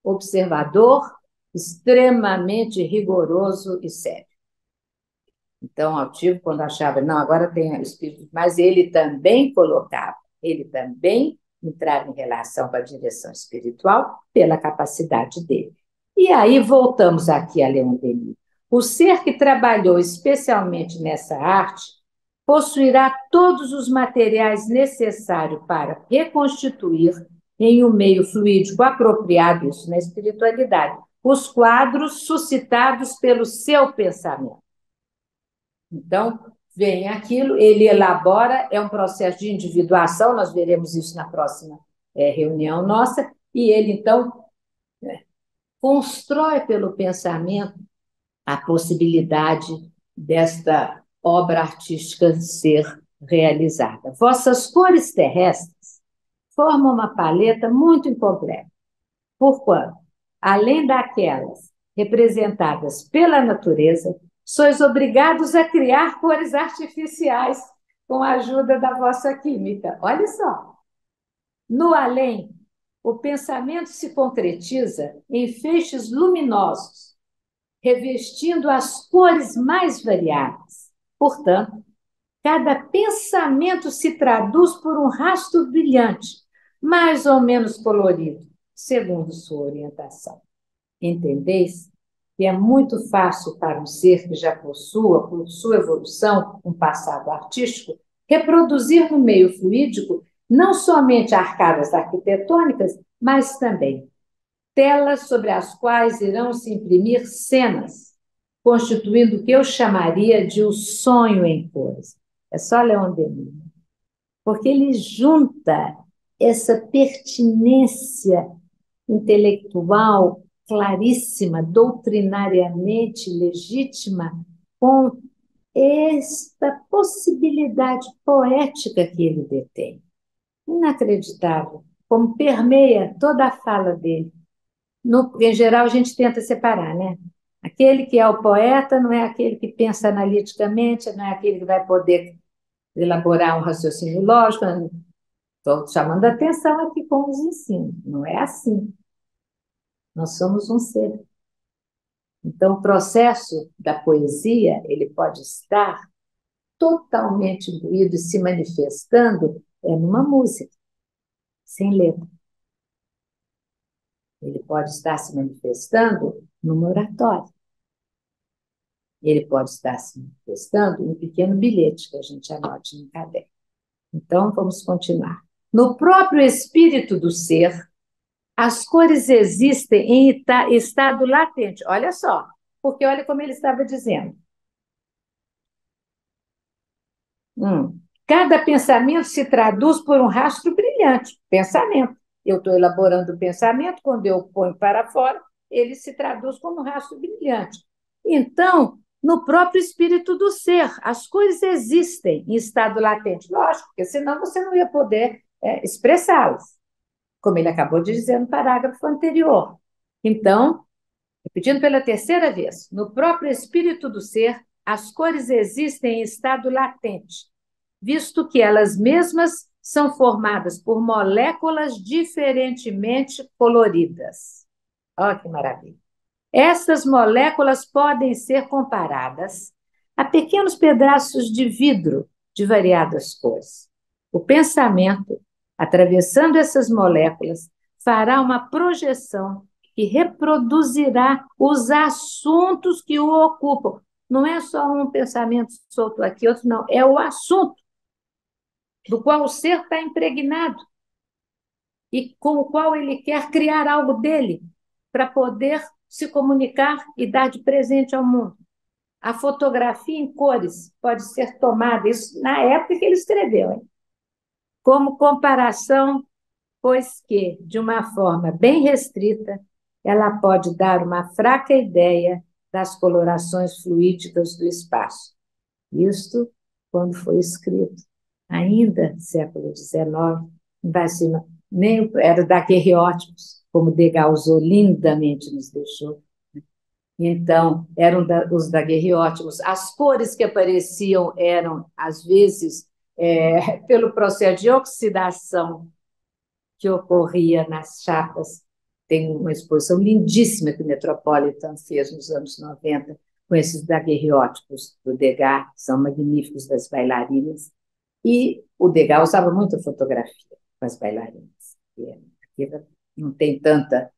observador, extremamente rigoroso e sério. Então, Altivo, quando achava, não, agora tem espírito, mas ele também colocava, ele também entrava em relação com a direção espiritual pela capacidade dele. E aí voltamos aqui a Leon Denis. O ser que trabalhou especialmente nessa arte possuirá todos os materiais necessários para reconstituir em um meio fluídico apropriado, isso na espiritualidade, os quadros suscitados pelo seu pensamento. Então, vem aquilo, ele elabora, é um processo de individuação, nós veremos isso na próxima reunião nossa, e ele, então, constrói pelo pensamento a possibilidade desta obra artística ser realizada. Vossas cores terrestres formam uma paleta muito incompleta, porquanto, além daquelas representadas pela natureza, sois obrigados a criar cores artificiais com a ajuda da vossa química. Olha só. No além, o pensamento se concretiza em feixes luminosos, revestindo as cores mais variadas. Portanto, cada pensamento se traduz por um rastro brilhante, mais ou menos colorido, segundo sua orientação. Entendeis? que é muito fácil para um ser que já possua, por sua evolução, um passado artístico, reproduzir no meio fluídico não somente arcadas arquitetônicas, mas também telas sobre as quais irão se imprimir cenas, constituindo o que eu chamaria de o sonho em cores. É só Leon Denis, porque ele junta essa pertinência intelectual claríssima, doutrinariamente legítima, com esta possibilidade poética que ele detém. Inacreditável, como permeia toda a fala dele. Em geral, a gente tenta separar, né? Aquele que é o poeta não é aquele que pensa analiticamente, não é aquele que vai poder elaborar um raciocínio lógico. Estou chamando a atenção aqui com os ensinos. Não é assim. Nós somos um ser. Então, o processo da poesia, ele pode estar totalmente imbuído e se manifestando numa música, sem letra. Ele pode estar se manifestando numa oratória. Ele pode estar se manifestando em um pequeno bilhete que a gente anote no caderno. Então, vamos continuar. No próprio espírito do ser, as cores existem em estado latente. Olha só, porque olha como ele estava dizendo. Cada pensamento se traduz por um rastro brilhante. Pensamento. Eu estou elaborando o pensamento, quando eu ponho para fora, ele se traduz como um rastro brilhante. Então, no próprio espírito do ser, as cores existem em estado latente. Lógico, porque senão você não ia poder expressá-las, como ele acabou de dizer no parágrafo anterior. Então, repetindo pela terceira vez, no próprio espírito do ser, as cores existem em estado latente, visto que elas mesmas são formadas por moléculas diferentemente coloridas. Olha que maravilha! Estas moléculas podem ser comparadas a pequenos pedaços de vidro de variadas cores. O pensamento, atravessando essas moléculas, fará uma projeção que reproduzirá os assuntos que o ocupam. Não é só um pensamento solto aqui, outro não, é o assunto do qual o ser está impregnado e com o qual ele quer criar algo dele para poder se comunicar e dar de presente ao mundo. A fotografia em cores pode ser tomada, isso na época que ele escreveu, hein? Como comparação, pois que, de uma forma bem restrita, ela pode dar uma fraca ideia das colorações fluídicas do espaço. Isto quando foi escrito, ainda século XIX, vacina, nem era daguerreótipos, como Degas usou, lindamente nos deixou. Então, eram os daguerreótipos. As cores que apareciam eram, às vezes, pelo processo de oxidação que ocorria nas chapas. Tem uma exposição lindíssima que o Metropolitan fez nos anos 90, com esses daguerreótipos do Degas, são magníficos, das bailarinas. E o Degas usava muita fotografia com as bailarinas. Aqui não tem tanta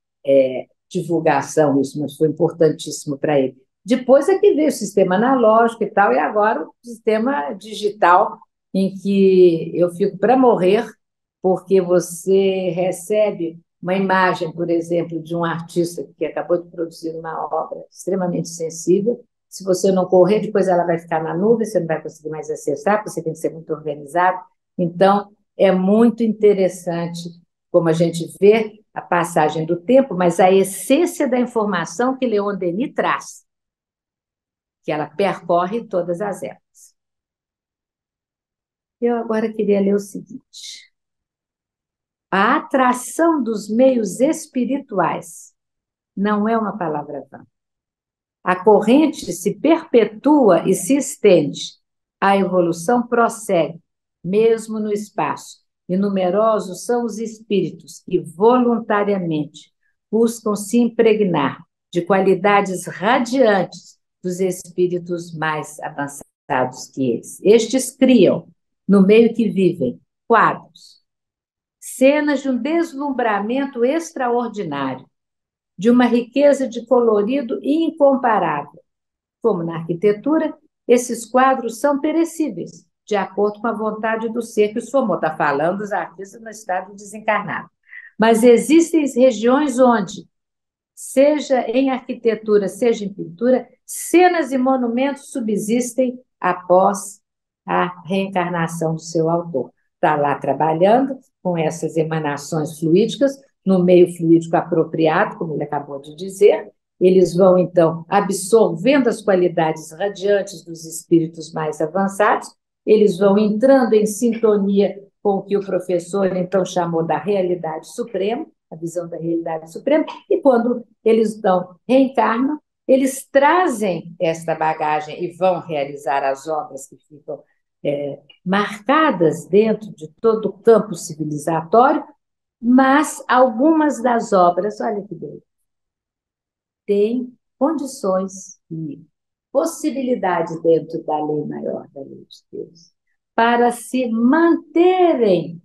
divulgação isso, mas foi importantíssimo para ele. Depois é que veio o sistema analógico e tal, e agora o sistema digital, em que eu fico para morrer, porque você recebe uma imagem, por exemplo, de um artista que acabou de produzir uma obra extremamente sensível. Se você não correr, depois ela vai ficar na nuvem, você não vai conseguir mais acessar, porque você tem que ser muito organizado. Então, é muito interessante como a gente vê a passagem do tempo, mas a essência da informação que Leon Denis traz, que ela percorre todas as épocas. Eu agora queria ler o seguinte. A atração dos meios espirituais não é uma palavra vã. A corrente se perpetua e se estende. A evolução prossegue, mesmo no espaço. E numerosos são os espíritos que voluntariamente buscam se impregnar de qualidades radiantes dos espíritos mais avançados que eles. Estes criam, no meio que vivem, quadros, cenas de um deslumbramento extraordinário, de uma riqueza de colorido incomparável. Como na arquitetura, esses quadros são perecíveis, de acordo com a vontade do ser que os formou. Está falando dos artistas no estado desencarnado. Mas existem regiões onde, seja em arquitetura, seja em pintura, cenas e monumentos subsistem após a reencarnação do seu autor. Está lá trabalhando com essas emanações fluídicas, no meio fluídico apropriado, como ele acabou de dizer. Eles vão, então, absorvendo as qualidades radiantes dos espíritos mais avançados, eles vão entrando em sintonia com o que o professor, então, chamou da realidade suprema, a visão da realidade suprema, e quando eles, então, reencarnam, eles trazem esta bagagem e vão realizar as obras que ficam marcadas dentro de todo o campo civilizatório, mas algumas das obras, olha que bem, têm condições e possibilidades dentro da lei maior, da lei de Deus, para se manterem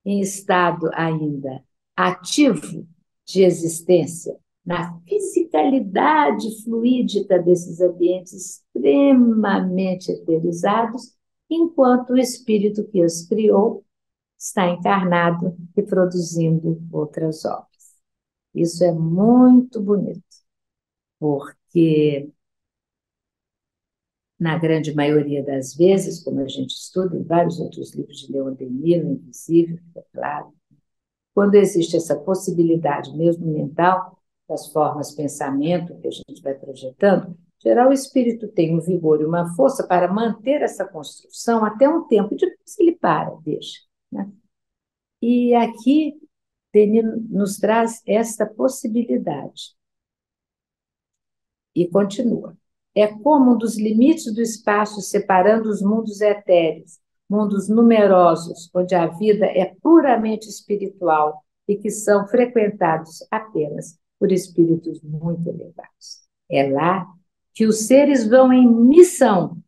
em estado ainda ativo de existência, na fisicalidade fluídica desses ambientes extremamente eterizados, enquanto o espírito que os criou está encarnado e produzindo outras obras. Isso é muito bonito, porque, na grande maioria das vezes, como a gente estuda em vários outros livros de Leon Denis, no Invisível, é claro, quando existe essa possibilidade, mesmo mental, das formas pensamento que a gente vai projetando, geral, o espírito tem um vigor e uma força para manter essa construção até um tempo, depois ele para, deixa. Né? E aqui Denis nos traz esta possibilidade. E continua. É como um dos limites do espaço separando os mundos etéreos, mundos numerosos, onde a vida é puramente espiritual e que são frequentados apenas por espíritos muito elevados. É lá que os seres vão em missão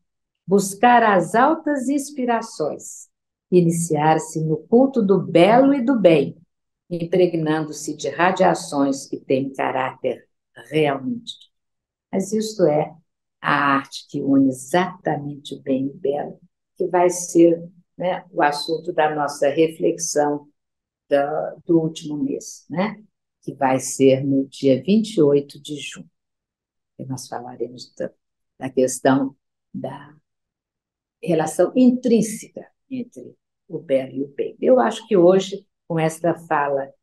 buscar as altas inspirações, iniciar-se no culto do belo e do bem, impregnando-se de radiações que têm caráter realmente. Mas isto é a arte que une exatamente o bem e o belo, que vai ser, né, o assunto da nossa reflexão do último mês, né? Que vai ser no dia 28 de junho. E nós falaremos da questão da relação intrínseca entre o belo e o bem. Eu acho que hoje, com esta fala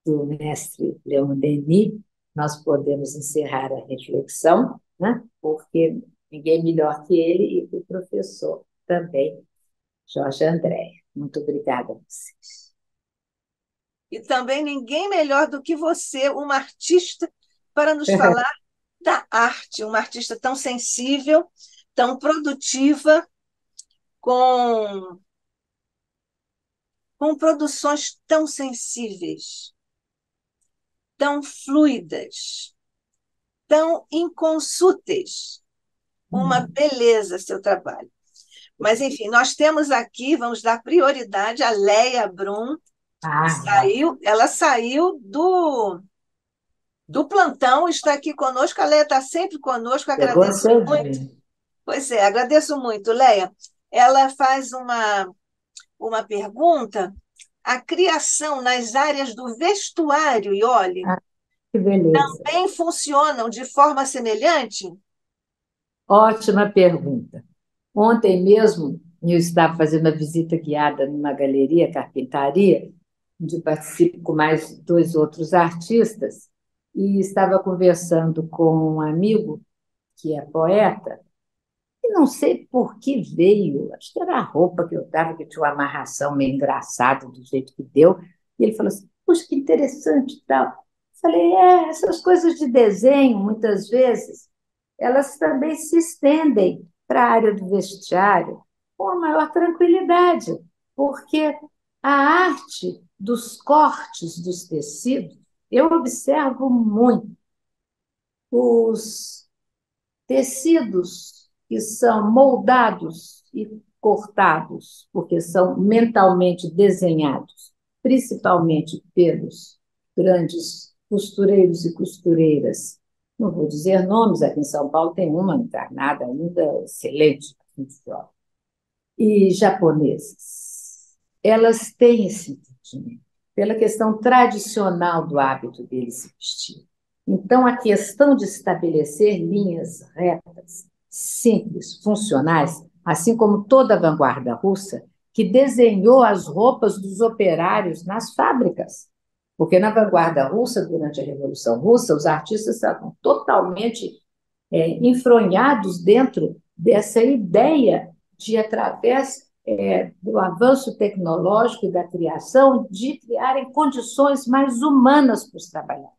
do mestre Leon Denis, nós podemos encerrar a reflexão, né? Porque ninguém melhor que ele e o professor também, Jorge André. Muito obrigada a vocês. E também ninguém melhor do que você, uma artista, para nos falar da arte, uma artista tão sensível, tão produtiva, com, com produções tão sensíveis, tão fluidas, tão inconsúteis. Uma beleza seu trabalho. Mas, enfim, nós temos aqui, vamos dar prioridade à Leia Brum. Ela saiu do plantão, está aqui conosco. A Leia está sempre conosco, agradeço muito. Pois é, agradeço muito, Leia. Ela faz uma pergunta: a criação nas áreas do vestuário, e olhe, que beleza. Também funcionam de forma semelhante? Ótima pergunta. Ontem mesmo, eu estava fazendo uma visita guiada numa galeria, carpintaria, onde participo com mais dois outros artistas, e estava conversando com um amigo que é poeta, e não sei por que veio, acho que era a roupa que eu dava, que tinha uma amarração meio engraçada do jeito que deu, e ele falou assim, puxa, que interessante e tal. Falei, essas coisas de desenho, muitas vezes, elas também se estendem para a área do vestiário com a maior tranquilidade, porque a arte dos cortes dos tecidos, eu observo muito os tecidos que são moldados e cortados, porque são mentalmente desenhados, principalmente pelos grandes costureiros e costureiras, não vou dizer nomes, aqui em São Paulo tem uma encarnada ainda excelente, muito jovem, e japoneses. Elas têm esse entendimento, pela questão tradicional do hábito deles se vestir. Então, a questão de estabelecer linhas retas, simples, funcionais, assim como toda a vanguarda russa, que desenhou as roupas dos operários nas fábricas. Porque na vanguarda russa, durante a Revolução Russa, os artistas estavam totalmente enfronhados dentro dessa ideia de, através do avanço tecnológico e da criação, de criarem condições mais humanas para os trabalhadores.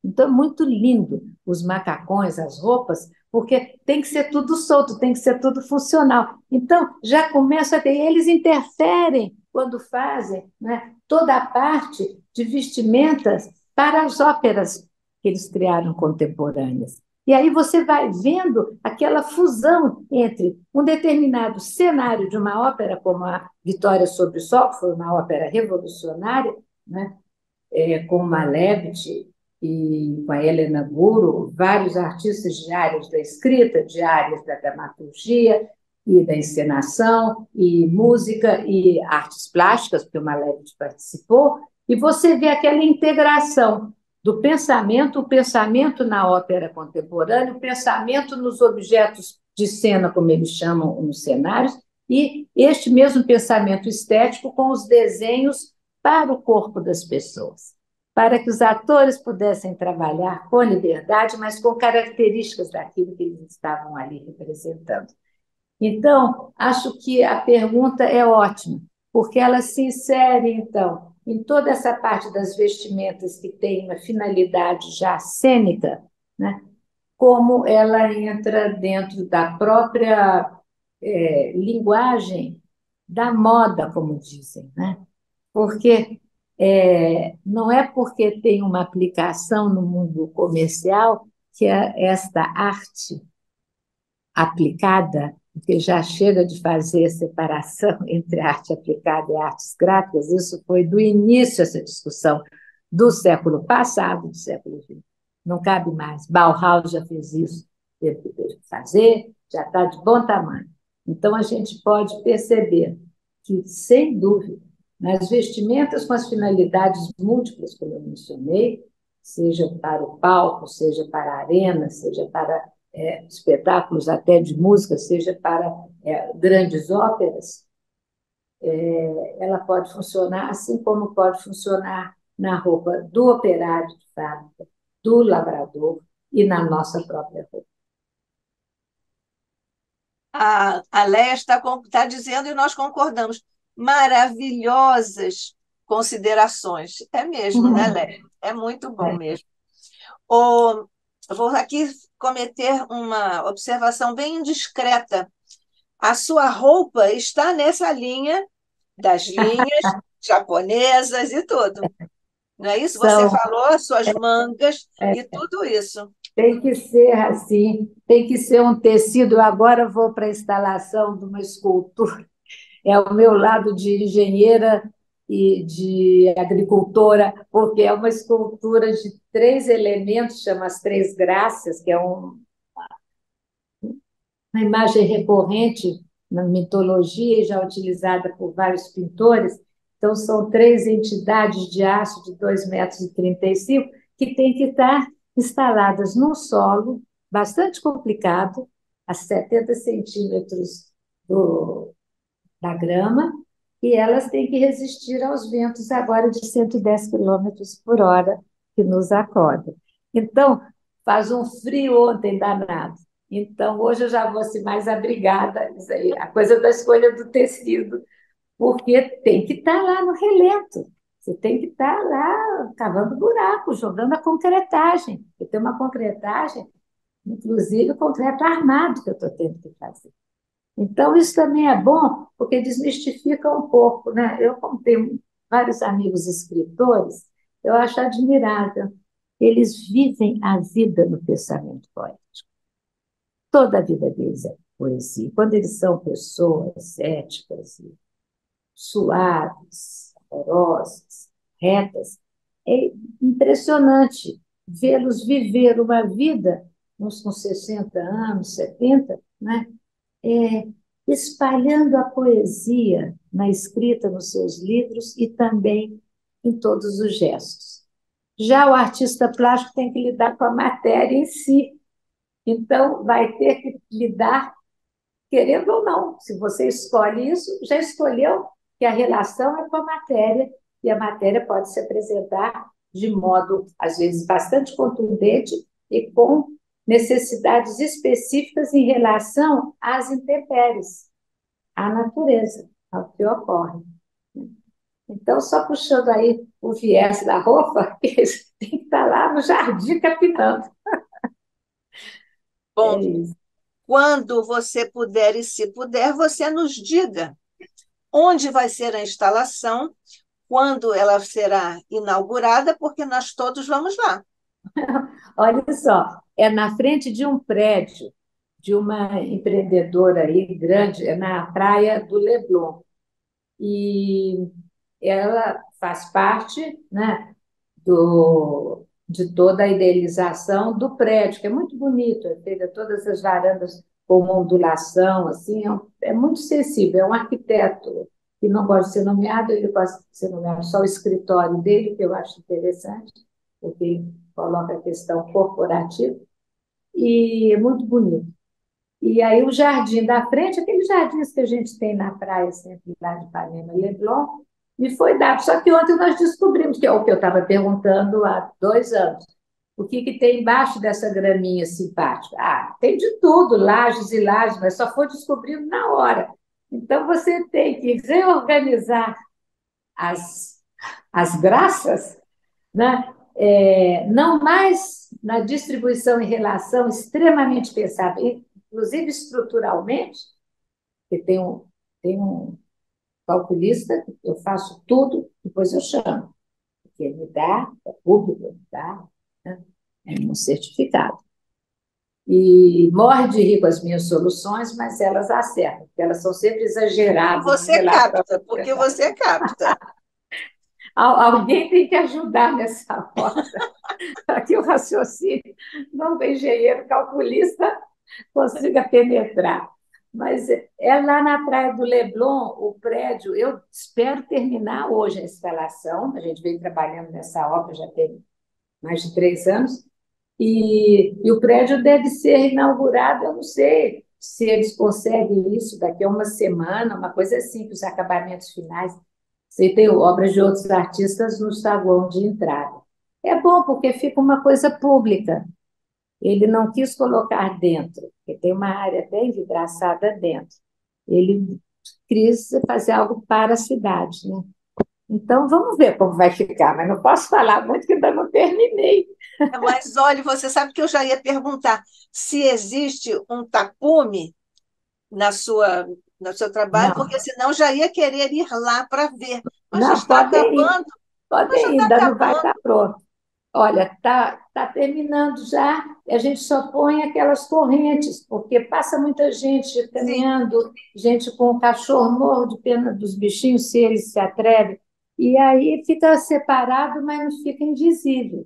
Então, é muito lindo os macacões, as roupas, porque tem que ser tudo solto, tem que ser tudo funcional. Então, já começa a ter, eles interferem quando fazem, né, toda a parte de vestimentas para as óperas que eles criaram contemporâneas. E aí você vai vendo aquela fusão entre um determinado cenário de uma ópera como a Vitória sobre o Sol, que foi uma ópera revolucionária, né, com Malevich e com a Helena Guru, vários artistas de áreas da escrita, de áreas da dramaturgia e da encenação, e música e artes plásticas, porque o Malevich participou, e você vê aquela integração do pensamento, o pensamento na ópera contemporânea, o pensamento nos objetos de cena, como eles chamam nos cenários, e este mesmo pensamento estético com os desenhos para o corpo das pessoas, para que os atores pudessem trabalhar com liberdade, mas com características daquilo que eles estavam ali representando. Então, acho que a pergunta é ótima, porque ela se insere, então, em toda essa parte das vestimentas que tem uma finalidade já cênica, né? Como ela entra dentro da própria linguagem da moda, como dizem, né? Porque não é porque tem uma aplicação no mundo comercial que esta arte aplicada, porque já chega de fazer separação entre arte aplicada e artes gráficas, isso foi do início essa discussão do século passado, do século XX. Não cabe mais. Bauhaus já fez isso, teve que fazer, já está de bom tamanho. Então, a gente pode perceber que, sem dúvida, nas vestimentas com as finalidades múltiplas, como eu mencionei, seja para o palco, seja para a arena, seja para espetáculos até de música, seja para grandes óperas, ela pode funcionar assim como pode funcionar na roupa do operário de fábrica, do lavrador e na nossa própria roupa. A Léa está dizendo e nós concordamos. Maravilhosas considerações. É mesmo, né, Léa? É muito bom mesmo. Eu vou aqui cometer uma observação bem indiscreta. A sua roupa está nessa linha das linhas japonesas e tudo. Não é isso? Você São, falou as suas mangas e tudo isso. tem que ser assim, tem que ser um tecido. Eu agora vou para a instalação de uma escultura. É o meu lado de engenheira e de agricultora, porque é uma escultura de 3 elementos, chama as Três Graças, que é uma imagem recorrente na mitologia e já utilizada por vários pintores. Então, são 3 entidades de aço de 2,35 metros que têm que estar instaladas num solo bastante complicado, a 70 centímetros da grama, e elas têm que resistir aos ventos agora de 110 quilômetros por hora que nos acordam. Então, faz um frio ontem danado. Então, hoje eu já vou assim, mais abrigada, isso aí, a coisa da escolha do tecido, porque tem que estar lá no relento. Você tem que estar lá cavando buraco, jogando a concretagem. E tem uma concretagem, inclusive o concreto armado que eu estou tendo que fazer. Então, isso também é bom, porque desmistifica um pouco, né? Eu, como tenho vários amigos escritores, eu acho admirável. Eles vivem a vida no pensamento poético. Toda a vida deles é poesia. Quando eles são pessoas éticas, suaves, amorosas, retas, É impressionante vê-los viver uma vida, uns com 60 anos, 70, né? É, espalhando a poesia na escrita nos seus livros e também em todos os gestos. Já o artista plástico tem que lidar com a matéria em si, então vai ter que lidar, querendo ou não. Se você escolhe isso, já escolheu que a relação é com a matéria, e a matéria pode se apresentar de modo, às vezes, bastante contundente e com necessidades específicas em relação às intempéries, à natureza, ao que ocorre. Então, só puxando aí o viés da roupa, eles têm que estar lá no jardim capinando. Bom, É isso. quando você puder e se puder, você nos diga onde vai ser a instalação, quando ela será inaugurada, porque nós todos vamos lá. Olha só, é na frente de um prédio de uma empreendedora aí grande, é na praia do Leblon. E ela faz parte, né, de toda a idealização do prédio, que é muito bonito, é feita todas as varandas com uma ondulação, assim, é muito sensível, é um arquiteto que não gosta de ser nomeado, ele gosta de ser nomeado só o escritório dele, que eu acho interessante, porque ele coloca a questão corporativa, e é muito bonito. E aí o jardim da frente, aqueles jardins que a gente tem na praia, sempre lá de Ipanema e Leblon, me foi dado. Só que ontem nós descobrimos, que é o que eu estava perguntando há 2 anos, o que, que tem embaixo dessa graminha simpática? Ah, tem de tudo, lajes e lajes, mas só foi descobrindo na hora. Então você tem que reorganizar as, as graças, né? Não mais na distribuição em relação extremamente pensada, inclusive estruturalmente, que tem um calculista, eu faço tudo, depois eu chamo, porque ele me dá, é público, ele me dá, né? É um certificado. E morre de rir com as minhas soluções, mas elas acertam, porque elas são sempre exageradas em Você relação à capta, porque você capta. Alguém tem que ajudar nessa hora, para que o raciocínio não do engenheiro calculista consiga penetrar. Mas é lá na Praia do Leblon, o prédio, eu espero terminar hoje a instalação, a gente vem trabalhando nessa obra já tem mais de 3 anos, e o prédio deve ser inaugurado, eu não sei se eles conseguem isso daqui a uma semana, uma coisa assim, que os acabamentos finais. Você tem obras de outros artistas no saguão de entrada. É bom, porque fica uma coisa pública. Ele não quis colocar dentro, porque tem uma área bem vidraçada dentro. Ele quis fazer algo para a cidade, né? Então, vamos ver como vai ficar, mas não posso falar muito, que ainda não terminei. Mas, olha, você sabe que eu já ia perguntar se existe um tapume na sua, no seu trabalho, porque Não, senão já ia querer ir lá para ver. Mas já não, está podem ir, acabando, mas já está ainda não vai acabando. estar pronto. Olha, tá terminando já, a gente só põe aquelas correntes, porque passa muita gente Sim. caminhando, gente com o cachorro morro de pena dos bichinhos, se eles se atrevem, e aí fica separado, mas não fica invisível.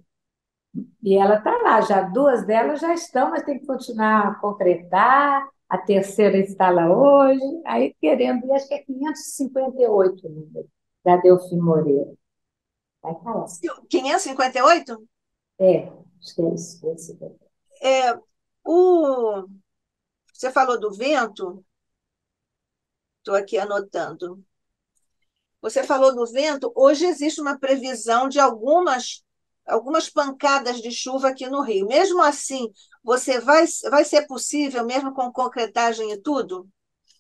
E ela está lá, já 2 delas já estão, mas tem que continuar a concretar, a terceira instala hoje, aí querendo, e acho que é 558 o número, da Delfim Moreira. Vai estar lá. 558? Acho que é isso, 558. É, o, você falou do vento, estou aqui anotando. Você falou do vento, hoje existe uma previsão de algumas pancadas de chuva aqui no Rio. Mesmo assim, vai ser possível, mesmo com concretagem e tudo?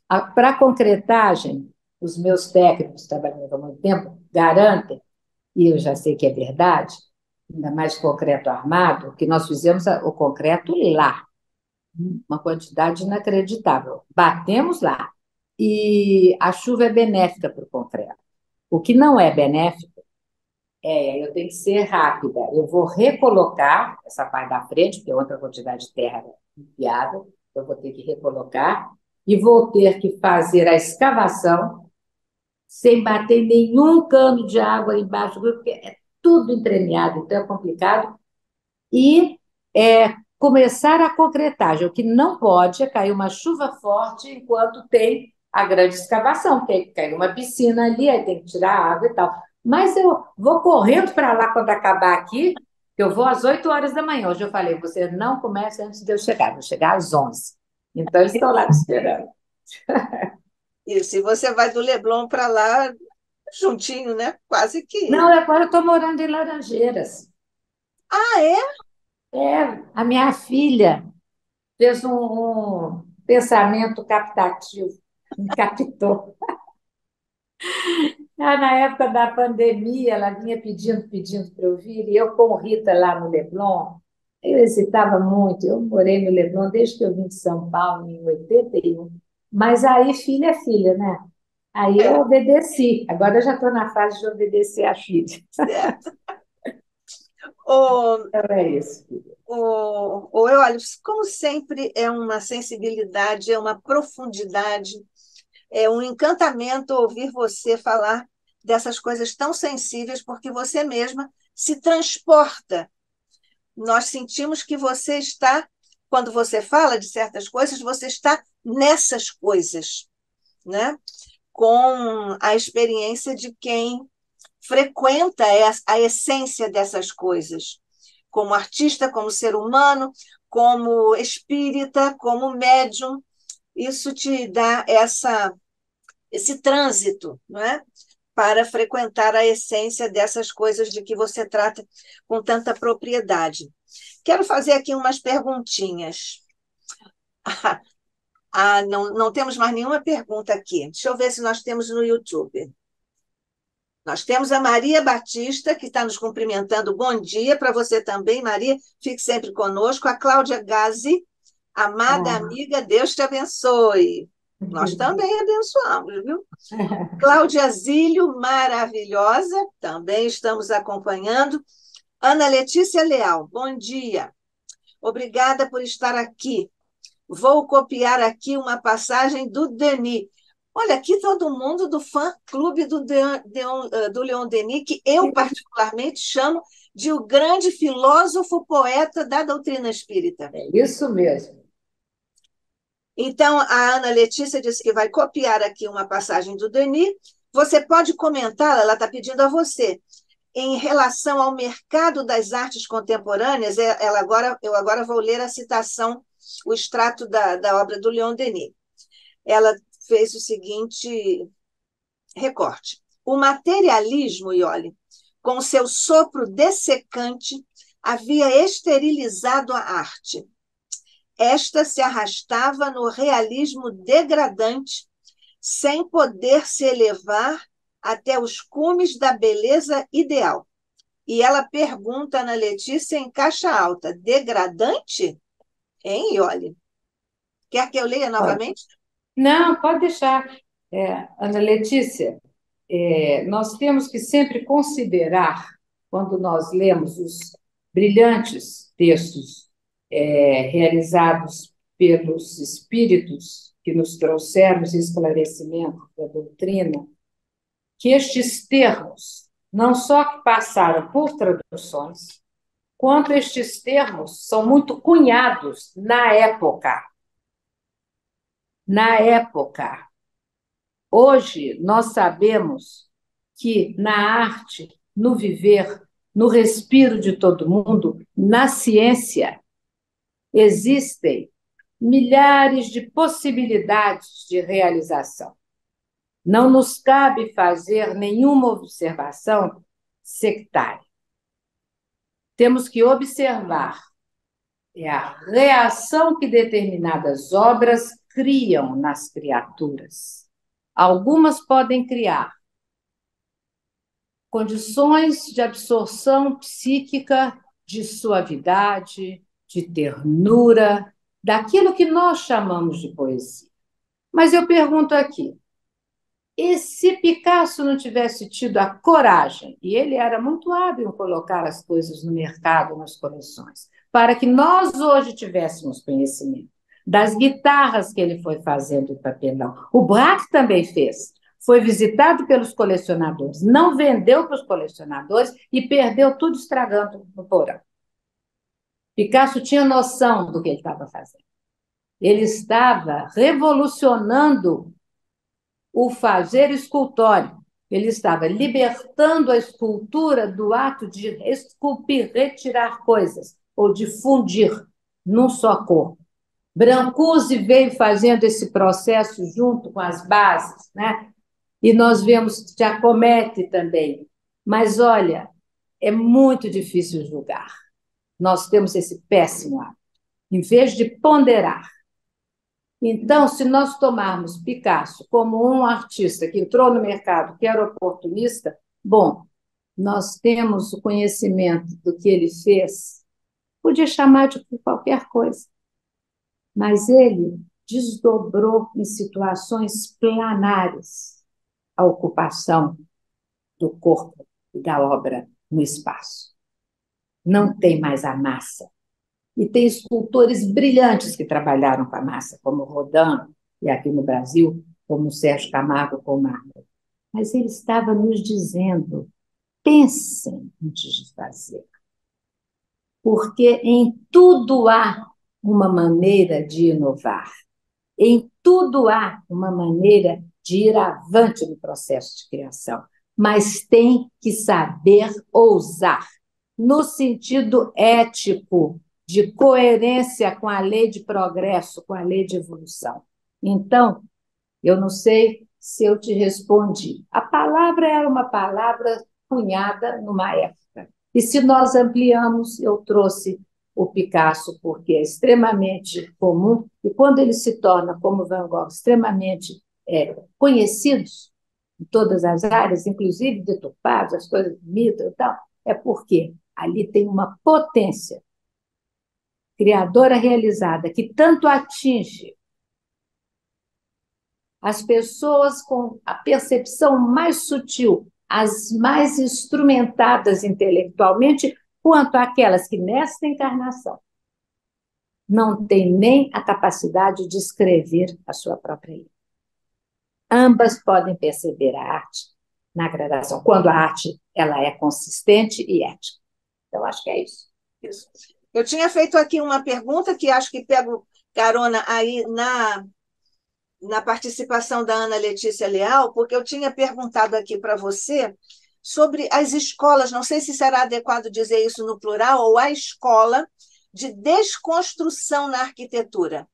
Para a concretagem, os meus técnicos, trabalhando há muito tempo, garantem, e eu já sei que é verdade, ainda mais concreto armado, que nós fizemos o concreto lá, uma quantidade inacreditável. Batemos lá. E a chuva é benéfica para o concreto. O que não é benéfico eu tenho que ser rápida. Eu vou recolocar essa parte da frente, porque é outra quantidade de terra inviável, eu vou ter que recolocar, e vou ter que fazer a escavação sem bater nenhum cano de água embaixo, porque é tudo entremeado, então é complicado. E começar a concretagem. O que não pode é cair uma chuva forte enquanto tem a grande escavação, porque aí cai uma piscina ali, aí tem que tirar a água e tal. Mas eu vou correndo para lá quando acabar aqui, que eu vou às 8 horas da manhã. Hoje eu falei, você não começa antes de eu chegar, vou chegar às 11. Então, eles estão lá me esperando. Isso, e você vai do Leblon para lá juntinho, né? Quase Não, que. agora eu estou morando em Laranjeiras. Ah, é? A minha filha fez um pensamento captativo, me captou. Na época da pandemia, ela vinha pedindo para eu vir, e eu com Rita lá no Leblon, eu hesitava muito. Eu morei no Leblon desde que eu vim de São Paulo, em 81. Mas aí, filha é filha, né? Aí eu É, obedeci. Agora eu já estou na fase de obedecer a filha. certo. O, Então é isso. olha, como sempre, é uma sensibilidade, é uma profundidade, é um encantamento ouvir você falar dessas coisas tão sensíveis, porque você mesma se transporta. Nós sentimos que você está, quando você fala de certas coisas, você está nessas coisas, né? Com a experiência de quem frequenta a essência dessas coisas, como artista, como ser humano, como espírita, como médium. Isso te dá esse trânsito, não é? Para frequentar a essência dessas coisas de que você trata com tanta propriedade. Quero fazer aqui umas perguntinhas. Não, não temos mais nenhuma pergunta aqui. Deixa eu ver se nós temos no YouTube. Nós temos a Maria Batista, que está nos cumprimentando. Bom dia para você também, Maria. Fique sempre conosco. A Cláudia Gazi, amada Ah. amiga, Deus te abençoe. Nós também abençoamos, viu? Cláudia Zílio, maravilhosa, também estamos acompanhando. Ana Letícia Leal, bom dia. Obrigada por estar aqui. Vou copiar aqui uma passagem do Denis. Olha, aqui todo mundo do fã-clube do Leon Denis, que eu particularmente chamo de o grande filósofo poeta da doutrina espírita. É isso mesmo. Então, a Ana Letícia disse que vai copiar aqui uma passagem do Denis. Você pode comentar, ela está pedindo a você, em relação ao mercado das artes contemporâneas, eu agora vou ler a citação, o extrato da obra do Leon Denis. Ela fez o seguinte recorte. O materialismo, Iole, com seu sopro dessecante, havia esterilizado a arte. Esta se arrastava no realismo degradante, sem poder se elevar até os cumes da beleza ideal. E ela pergunta na Letícia em caixa alta: degradante? Hein, Iole? Quer que eu leia Pode. novamente? Não, pode deixar. Ana Letícia, nós temos que sempre considerar, quando nós lemos os brilhantes textos realizados pelos espíritos que nos trouxeram esse esclarecimento da doutrina, que estes termos, não só que passaram por traduções, quanto estes termos são muito cunhados na época. Na época. Hoje, nós sabemos que na arte, no viver, no respiro de todo mundo, na ciência, existem milhares de possibilidades de realização. Não nos cabe fazer nenhuma observação sectária. Temos que observar a reação que determinadas obras criam nas criaturas. Algumas podem criar condições de absorção psíquica, de suavidade, de ternura, daquilo que nós chamamos de poesia. Mas eu pergunto aqui, e se Picasso não tivesse tido a coragem, e ele era muito hábil em colocar as coisas no mercado, nas coleções, para que nós hoje tivéssemos conhecimento das guitarras que ele foi fazendo em papelão. O Braque também fez. foi visitado pelos colecionadores, não vendeu para os colecionadores e perdeu tudo estragando no porão. Picasso tinha noção do que ele estava fazendo. Ele estava revolucionando o fazer escultórico. Ele estava libertando a escultura do ato de esculpir, retirar coisas, ou de fundir num só corpo. Brancusi veio fazendo esse processo junto com as bases, né? E nós vemos Giacometti também. Mas, olha, é muito difícil julgar. Nós temos esse péssimo hábito. Em vez de ponderar. Então, se nós tomarmos Picasso como um artista que entrou no mercado, que era oportunista, bom, nós temos o conhecimento do que ele fez, podia chamar de qualquer coisa, mas ele desdobrou em situações planares a ocupação do corpo e da obra no espaço. Não tem mais a massa. E tem escultores brilhantes que trabalharam com a massa, como Rodin, e aqui no Brasil, como Sérgio Camargo com mármore. Mas ele estava nos dizendo, pensem antes de fazer, porque em tudo há uma maneira de inovar, em tudo há uma maneira de ir avante no processo de criação, mas tem que saber ousar, no sentido ético, de coerência com a lei de progresso, com a lei de evolução. Então, eu não sei se eu te respondi. A palavra era uma palavra cunhada numa época. E se nós ampliamos, eu trouxe o Picasso, porque é extremamente comum, e quando ele se torna, como Van Gogh, extremamente conhecidos em todas as áreas, inclusive deturpados, as coisas bonitas e tal, é porque ali tem uma potência criadora realizada que tanto atinge as pessoas com a percepção mais sutil, as mais instrumentadas intelectualmente, quanto aquelas que nesta encarnação não têm nem a capacidade de escrever a sua própria língua. Ambas podem perceber a arte na gradação, quando a arte ela é consistente e ética. Então, acho que é isso. Isso. Eu tinha feito aqui uma pergunta que acho que pego carona aí na participação da Ana Letícia Leal, porque eu tinha perguntado aqui para você sobre as escolas, não sei se será adequado dizer isso no plural, ou a escola de desconstrução na arquitetura.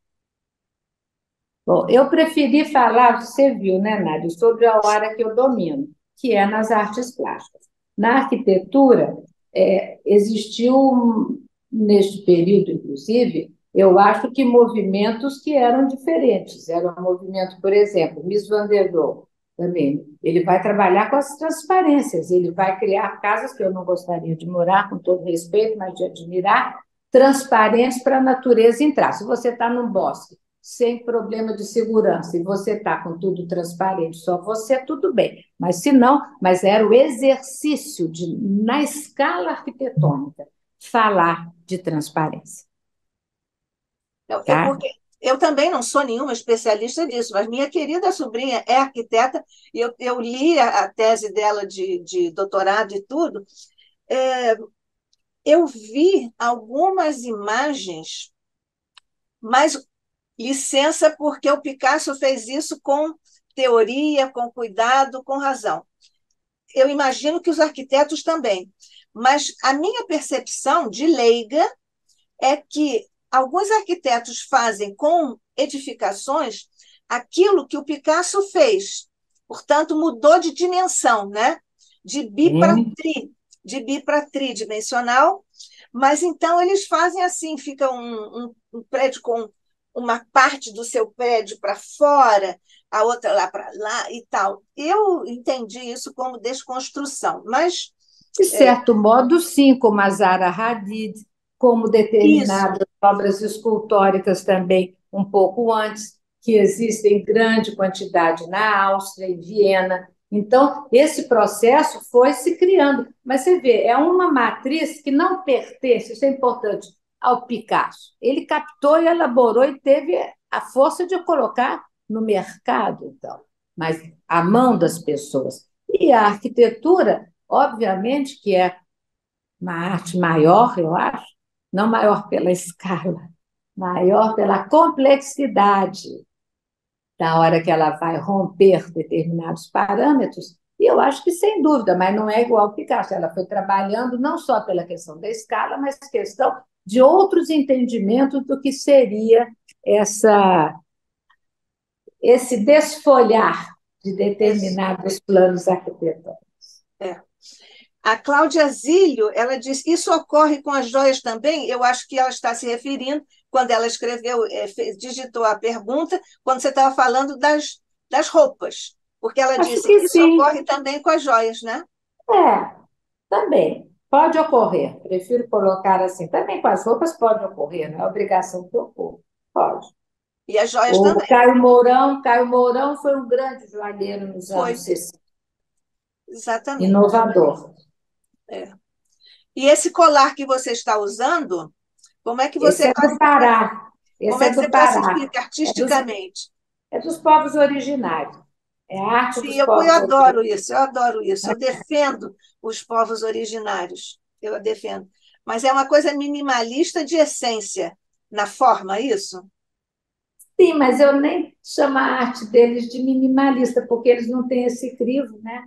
Bom, eu preferi falar, você viu, né, Nádia, sobre a área que eu domino, que é nas artes plásticas. Na arquitetura, existiu, neste período, inclusive, eu acho que movimentos que eram diferentes. Era um movimento, por exemplo, Mies van der Rohe, também. Ele vai trabalhar com as transparências, ele vai criar casas que eu não gostaria de morar, com todo respeito, mas de admirar, transparentes para a natureza entrar. Se você está num bosque, sem problema de segurança, e você está com tudo transparente, só você, tudo bem. Mas se não, mas era o exercício de, na escala arquitetônica, falar de transparência. É porque eu também não sou nenhuma especialista nisso, mas minha querida sobrinha é arquiteta, e eu li a tese dela de doutorado e tudo. Eu vi algumas imagens, mas licença, porque o Picasso fez isso com teoria, com cuidado, com razão. Eu imagino que os arquitetos também. Mas a minha percepção de leiga é que alguns arquitetos fazem com edificações aquilo que o Picasso fez. Portanto, mudou de dimensão, né? De bi para tridimensional. Mas então eles fazem assim, fica um prédio com uma parte do seu prédio para fora, a outra lá para lá e tal. Eu entendi isso como desconstrução, mas... De certo modo, sim, como a Zaha Hadid, como determinadas obras escultóricas também, um pouco antes, que existem em grande quantidade na Áustria, em Viena. Então, esse processo foi se criando. Mas você vê, é uma matriz que não pertence, isso é importante, ao Picasso. Ele captou e elaborou e teve a força de colocar no mercado, então. mas a mão das pessoas. E a arquitetura, obviamente, que é uma arte maior, eu acho, não maior pela escala, maior pela complexidade da hora que ela vai romper determinados parâmetros. E eu acho que, sem dúvida, mas não é igual ao Picasso. Ela foi trabalhando não só pela questão da escala, mas questão de outros entendimentos do que seria esse desfolhar de Isso. determinados planos arquitetônicos. É. A Cláudia Zílio, ela diz, isso ocorre com as joias também? Eu acho que ela está se referindo, quando ela escreveu, digitou a pergunta, quando você estava falando das roupas, porque ela Acho disse que que isso sim. ocorre também com as joias, né? É, também. Pode ocorrer. Prefiro colocar assim. Também com as roupas pode ocorrer, não é obrigação que ocorra. Pode. E as joias O também. Caio Mourão foi um grande joalheiro nos Foi, anos 60, exatamente. inovador. É. E esse colar que você está usando, como é que Esse você é do Pará. como Esse é é que você do Pará. classifica É dos, artisticamente? é dos povos originários. É a arte Sim, dos eu povos originários. adoro isso, eu adoro isso. Eu defendo os povos originários, eu a defendo. Mas é uma coisa minimalista de essência, na forma, isso? Sim, mas eu nem chamo a arte deles de minimalista, porque eles não têm esse crivo, né?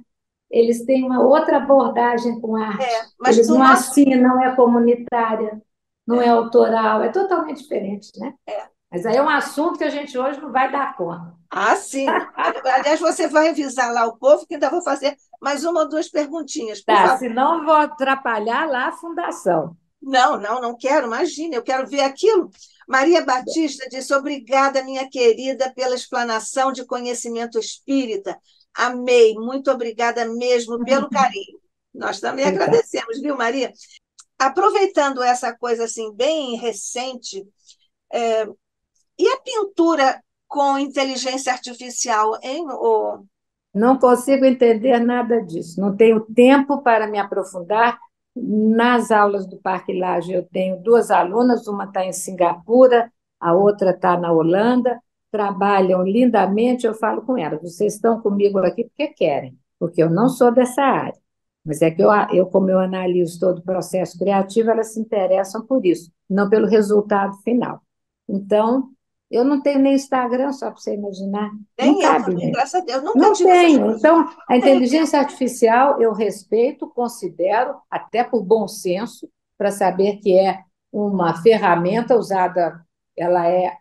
Eles têm uma outra abordagem com arte. Mas Eles do não nosso. assinam, é comunitária, não é É, autoral, é totalmente diferente, né? é. Mas aí é um assunto que a gente hoje não vai dar conta. Ah, sim. Aliás, você vai avisar lá o povo que ainda vou fazer mais uma ou duas perguntinhas, por Tá, favor. senão eu vou atrapalhar lá a fundação. Não, não, não quero, imagina, eu quero ver aquilo. Maria Batista disse: obrigada, minha querida, pela explanação de conhecimento espírita. Amei, muito obrigada mesmo pelo carinho. Nós também Obrigada. agradecemos, viu, Maria? Aproveitando essa coisa assim, bem recente, e a pintura com inteligência artificial, hein? Não consigo entender nada disso. Não tenho tempo para me aprofundar. Nas aulas do Parque Lage, eu tenho duas alunas, uma está em Singapura, a outra está na Holanda, trabalham lindamente. Eu falo com elas: vocês estão comigo aqui porque querem, porque eu não sou dessa área. Mas é que como eu analiso todo o processo criativo, elas se interessam por isso, não pelo resultado final. Então, eu não tenho nem Instagram, só para você imaginar, não Nem eu cabe também, mesmo. graças a Deus, nunca Não tive essas tenho. coisas. Então, Não a tenho tempo. inteligência artificial eu respeito, considero, até por bom senso, para saber que é uma ferramenta usada, ela é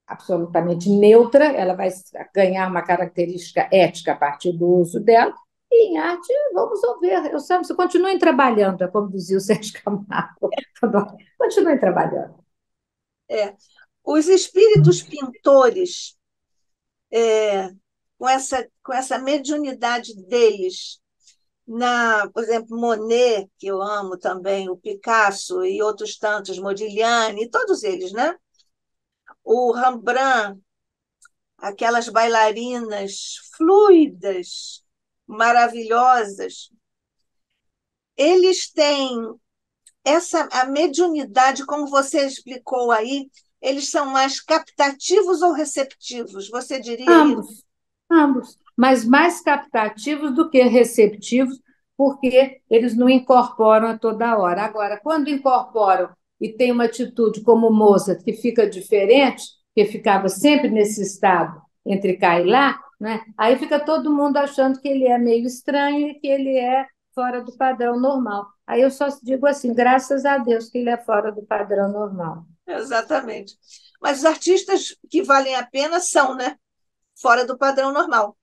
absolutamente neutra, ela vai ganhar uma característica ética a partir do uso dela. E em arte, vamos ver. Eu sei, você continuem trabalhando, é como dizia o Sérgio Camargo. Continuem trabalhando. É. Os espíritos pintores, é, com essa mediunidade deles, por exemplo, Monet, que eu amo também, o Picasso e outros tantos, Modigliani, todos eles, né? O Rembrandt, aquelas bailarinas fluidas, maravilhosas, eles têm a mediunidade, como você explicou aí, eles são mais captativos ou receptivos? Você diria isso? Ambos. Ambos, mas mais captativos do que receptivos, porque eles não incorporam a toda hora. Agora, quando incorporam e tem uma atitude como o Mozart, que fica diferente, que ficava sempre nesse estado entre cá e lá, né? Aí fica todo mundo achando que ele é meio estranho e que ele é fora do padrão normal. Aí eu só digo assim, graças a Deus que ele é fora do padrão normal. Exatamente. Mas os artistas que valem a pena são, né? Fora do padrão normal.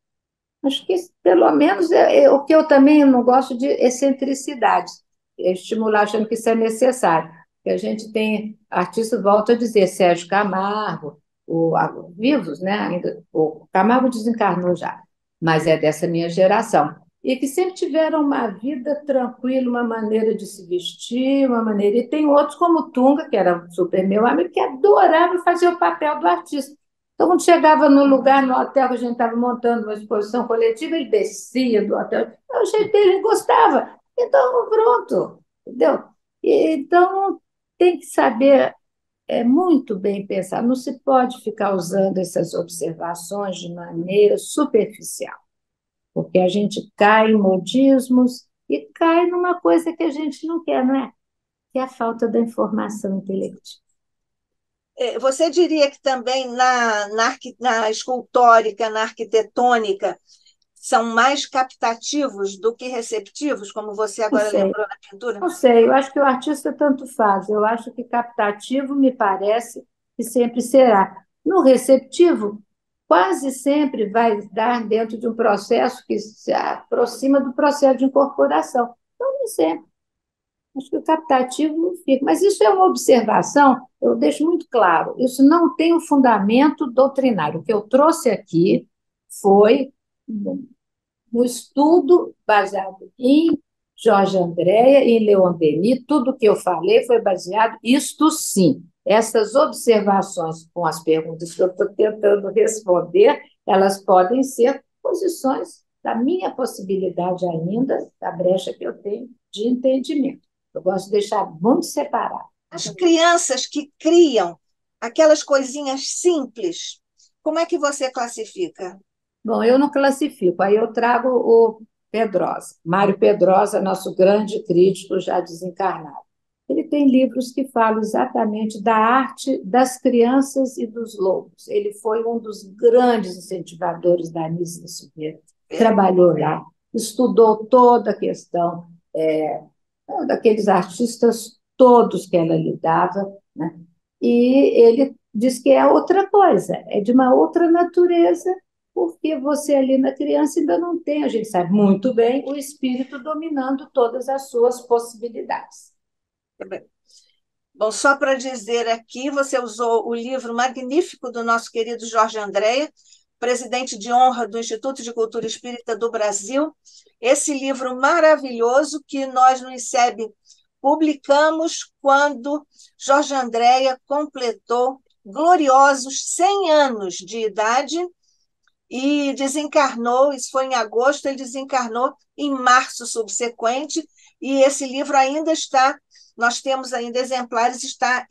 Acho que, pelo menos, o que eu também não gosto de excentricidades, é estimular achando que isso é necessário. Porque a gente tem artistas, volto a dizer, Sérgio Camargo, vivos, né? Ainda, o Camargo desencarnou já, mas é dessa minha geração. E que sempre tiveram uma vida tranquila, uma maneira de se vestir, uma maneira. E tem outros, como o Tunga, que era super meu amigo, que adorava fazer o papel do artista. Então, quando chegava no lugar, no hotel, que a gente estava montando uma exposição coletiva, ele descia do hotel. O jeito dele, ele gostava. Então, pronto, entendeu? Então, tem que saber. é muito bem pensado. Não se pode ficar usando essas observações de maneira superficial, porque a gente cai em modismos e cai numa coisa que a gente não quer, não é? Que é a falta da informação intelectiva. Você diria que também na escultórica, na arquitetônica, são mais captativos do que receptivos, como você Não agora sei, lembrou na pintura? não sei. Eu acho que o artista tanto faz. Eu acho que captativo me parece que sempre será. No receptivo, quase sempre vai dar dentro de um processo que se aproxima do processo de incorporação. Então, nem sempre. Acho que o captativo não fica. Mas isso é uma observação, eu deixo muito claro, isso não tem um fundamento doutrinário. O que eu trouxe aqui foi um estudo baseado em Jorge Andréa, em Leon Denis, tudo que eu falei foi baseado, isto sim, essas observações com as perguntas que eu estou tentando responder, elas podem ser posições da minha possibilidade ainda, da brecha que eu tenho de entendimento. Eu gosto de deixar muito separado. As crianças que criam aquelas coisinhas simples, como é que você classifica? Bom, eu não classifico, aí eu trago o Pedrosa. Mário Pedrosa, nosso grande crítico já desencarnado. Ele tem livros que falam exatamente da arte das crianças e dos lobos. Ele foi um dos grandes incentivadores da Anísia Silveira. Trabalhou lá, estudou toda a questão daqueles artistas todos que ela lidava, né? E ele diz que é outra coisa, é de uma outra natureza, porque você ali na criança ainda não tem, a gente sabe muito bem, o espírito dominando todas as suas possibilidades. Bom, só para dizer aqui, você usou o livro magnífico do nosso querido Jorge Andréa, presidente de honra do Instituto de Cultura Espírita do Brasil. Esse livro maravilhoso que nós no ICEB publicamos quando Jorge Andréa completou gloriosos 100 anos de idade e desencarnou, isso foi em agosto, ele desencarnou em março subsequente, e esse livro ainda está, nós temos ainda exemplares, está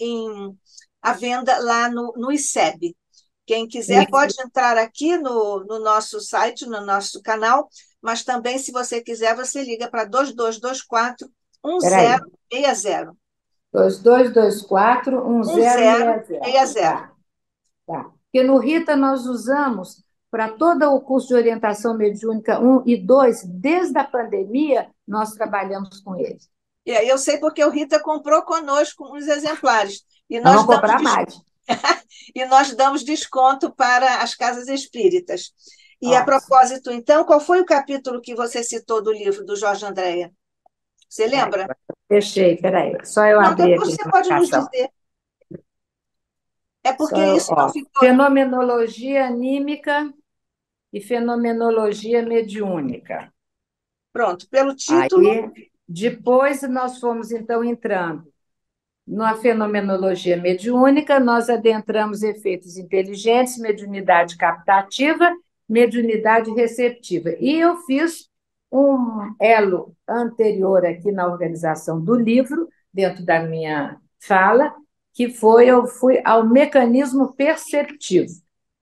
à venda lá no ICEB. Quem quiser pode entrar aqui no nosso site, no nosso canal, mas também, se você quiser, você liga para 2224 Peraí, 1060. 2224 1060. 1060. Tá, tá. Porque no Rita nós usamos para todo o curso de orientação mediúnica 1 e 2, desde a pandemia, nós trabalhamos com eles. E aí eu sei porque o Rita comprou conosco uns exemplares. E Nós nós vamos damos, comprar mais. e nós damos desconto para as casas espíritas. E a Ótimo. propósito, então, qual foi o capítulo que você citou do livro do Jorge Andréa? Você Peraí, lembra? fechei, peraí. Só eu Não, abrir depois aqui você na pode nos marcação. dizer. É Só porque eu, isso não ó. ficou. Fenomenologia anímica e fenomenologia mediúnica. Pronto, pelo título. Aí, depois nós fomos, então, entrando na fenomenologia mediúnica, nós adentramos efeitos inteligentes, mediunidade captativa, mediunidade receptiva. E eu fiz um elo anterior aqui na organização do livro, dentro da minha fala, que foi, eu fui ao mecanismo perceptivo,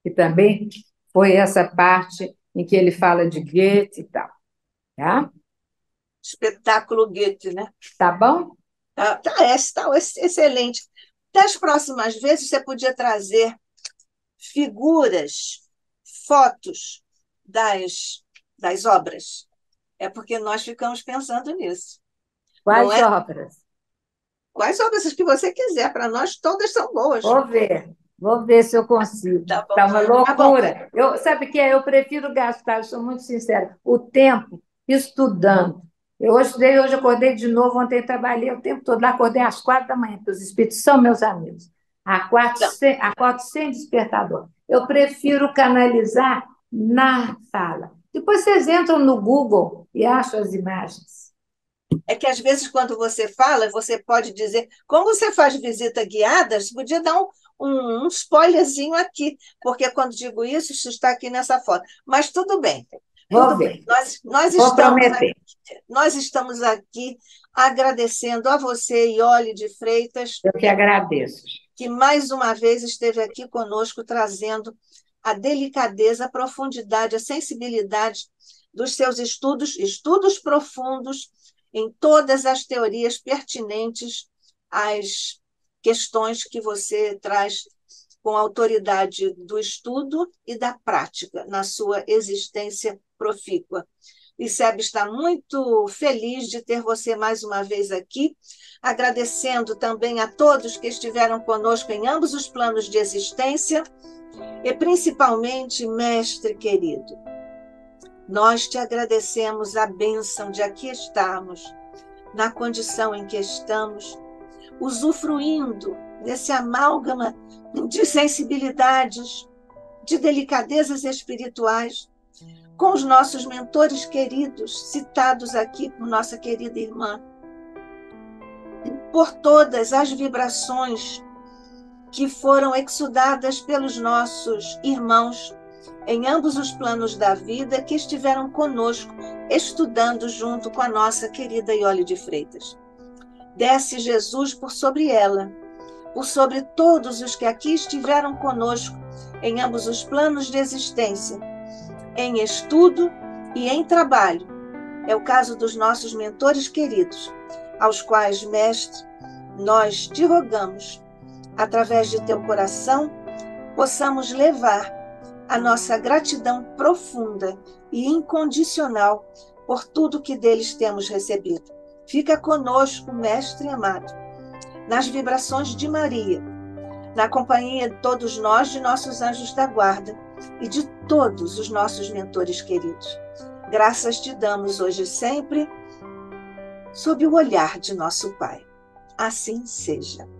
que também foi essa parte em que ele fala de Goethe e tal. Tá? Espetáculo Goethe, né? Tá bom? Excelente. Das próximas vezes, você podia trazer figuras, fotos das obras. É porque nós ficamos pensando nisso. Não Quais é? obras? Quais obras que você quiser, para nós todas são boas. Vou ver se eu consigo. Tá bom. Tá uma Tá bom. loucura. Sabe o que é? Eu prefiro gastar, eu sou muito sincera, o tempo estudando. Hoje acordei de novo, ontem trabalhei o tempo todo lá, acordei às 4 da manhã, porque os espíritos são meus amigos. Não, Acordo sem despertador. Eu prefiro canalizar na fala. Depois vocês entram no Google e acham as imagens. é que às vezes, quando você fala, você pode dizer, como você faz visita guiada, você podia dar um spoilerzinho aqui, porque quando digo isso, isso está aqui nessa foto. Mas tudo bem, Vou tudo bem. ver, Nós vou estamos prometer. Nós estamos aqui agradecendo a você, Iole de Freitas, Eu que agradeço. que mais uma vez esteve aqui conosco, trazendo a delicadeza, a profundidade, a sensibilidade dos seus estudos profundos em todas as teorias pertinentes às questões que você traz com a autoridade do estudo e da prática na sua existência profícua. O ICEB está muito feliz de ter você mais uma vez aqui, agradecendo também a todos que estiveram conosco em ambos os planos de existência e principalmente, mestre querido, nós te agradecemos a bênção de aqui estarmos, na condição em que estamos, usufruindo desse amálgama de sensibilidades, de delicadezas espirituais, com os nossos mentores queridos, citados aqui por nossa querida irmã, por todas as vibrações que foram exudadas pelos nossos irmãos em ambos os planos da vida que estiveram conosco, estudando junto com a nossa querida Iole de Freitas. Desce, Jesus, por sobre ela, por sobre todos os que aqui estiveram conosco em ambos os planos de existência, em estudo e em trabalho. É o caso dos nossos mentores queridos, aos quais, mestre, nós te rogamos, através de teu coração, possamos levar a nossa gratidão profunda e incondicional por tudo que deles temos recebido. Fica conosco, mestre amado, nas vibrações de Maria, na companhia de todos nós, de nossos anjos da guarda e de todos os nossos mentores queridos. Graças te damos hoje e sempre, sob o olhar de nosso Pai. Assim seja.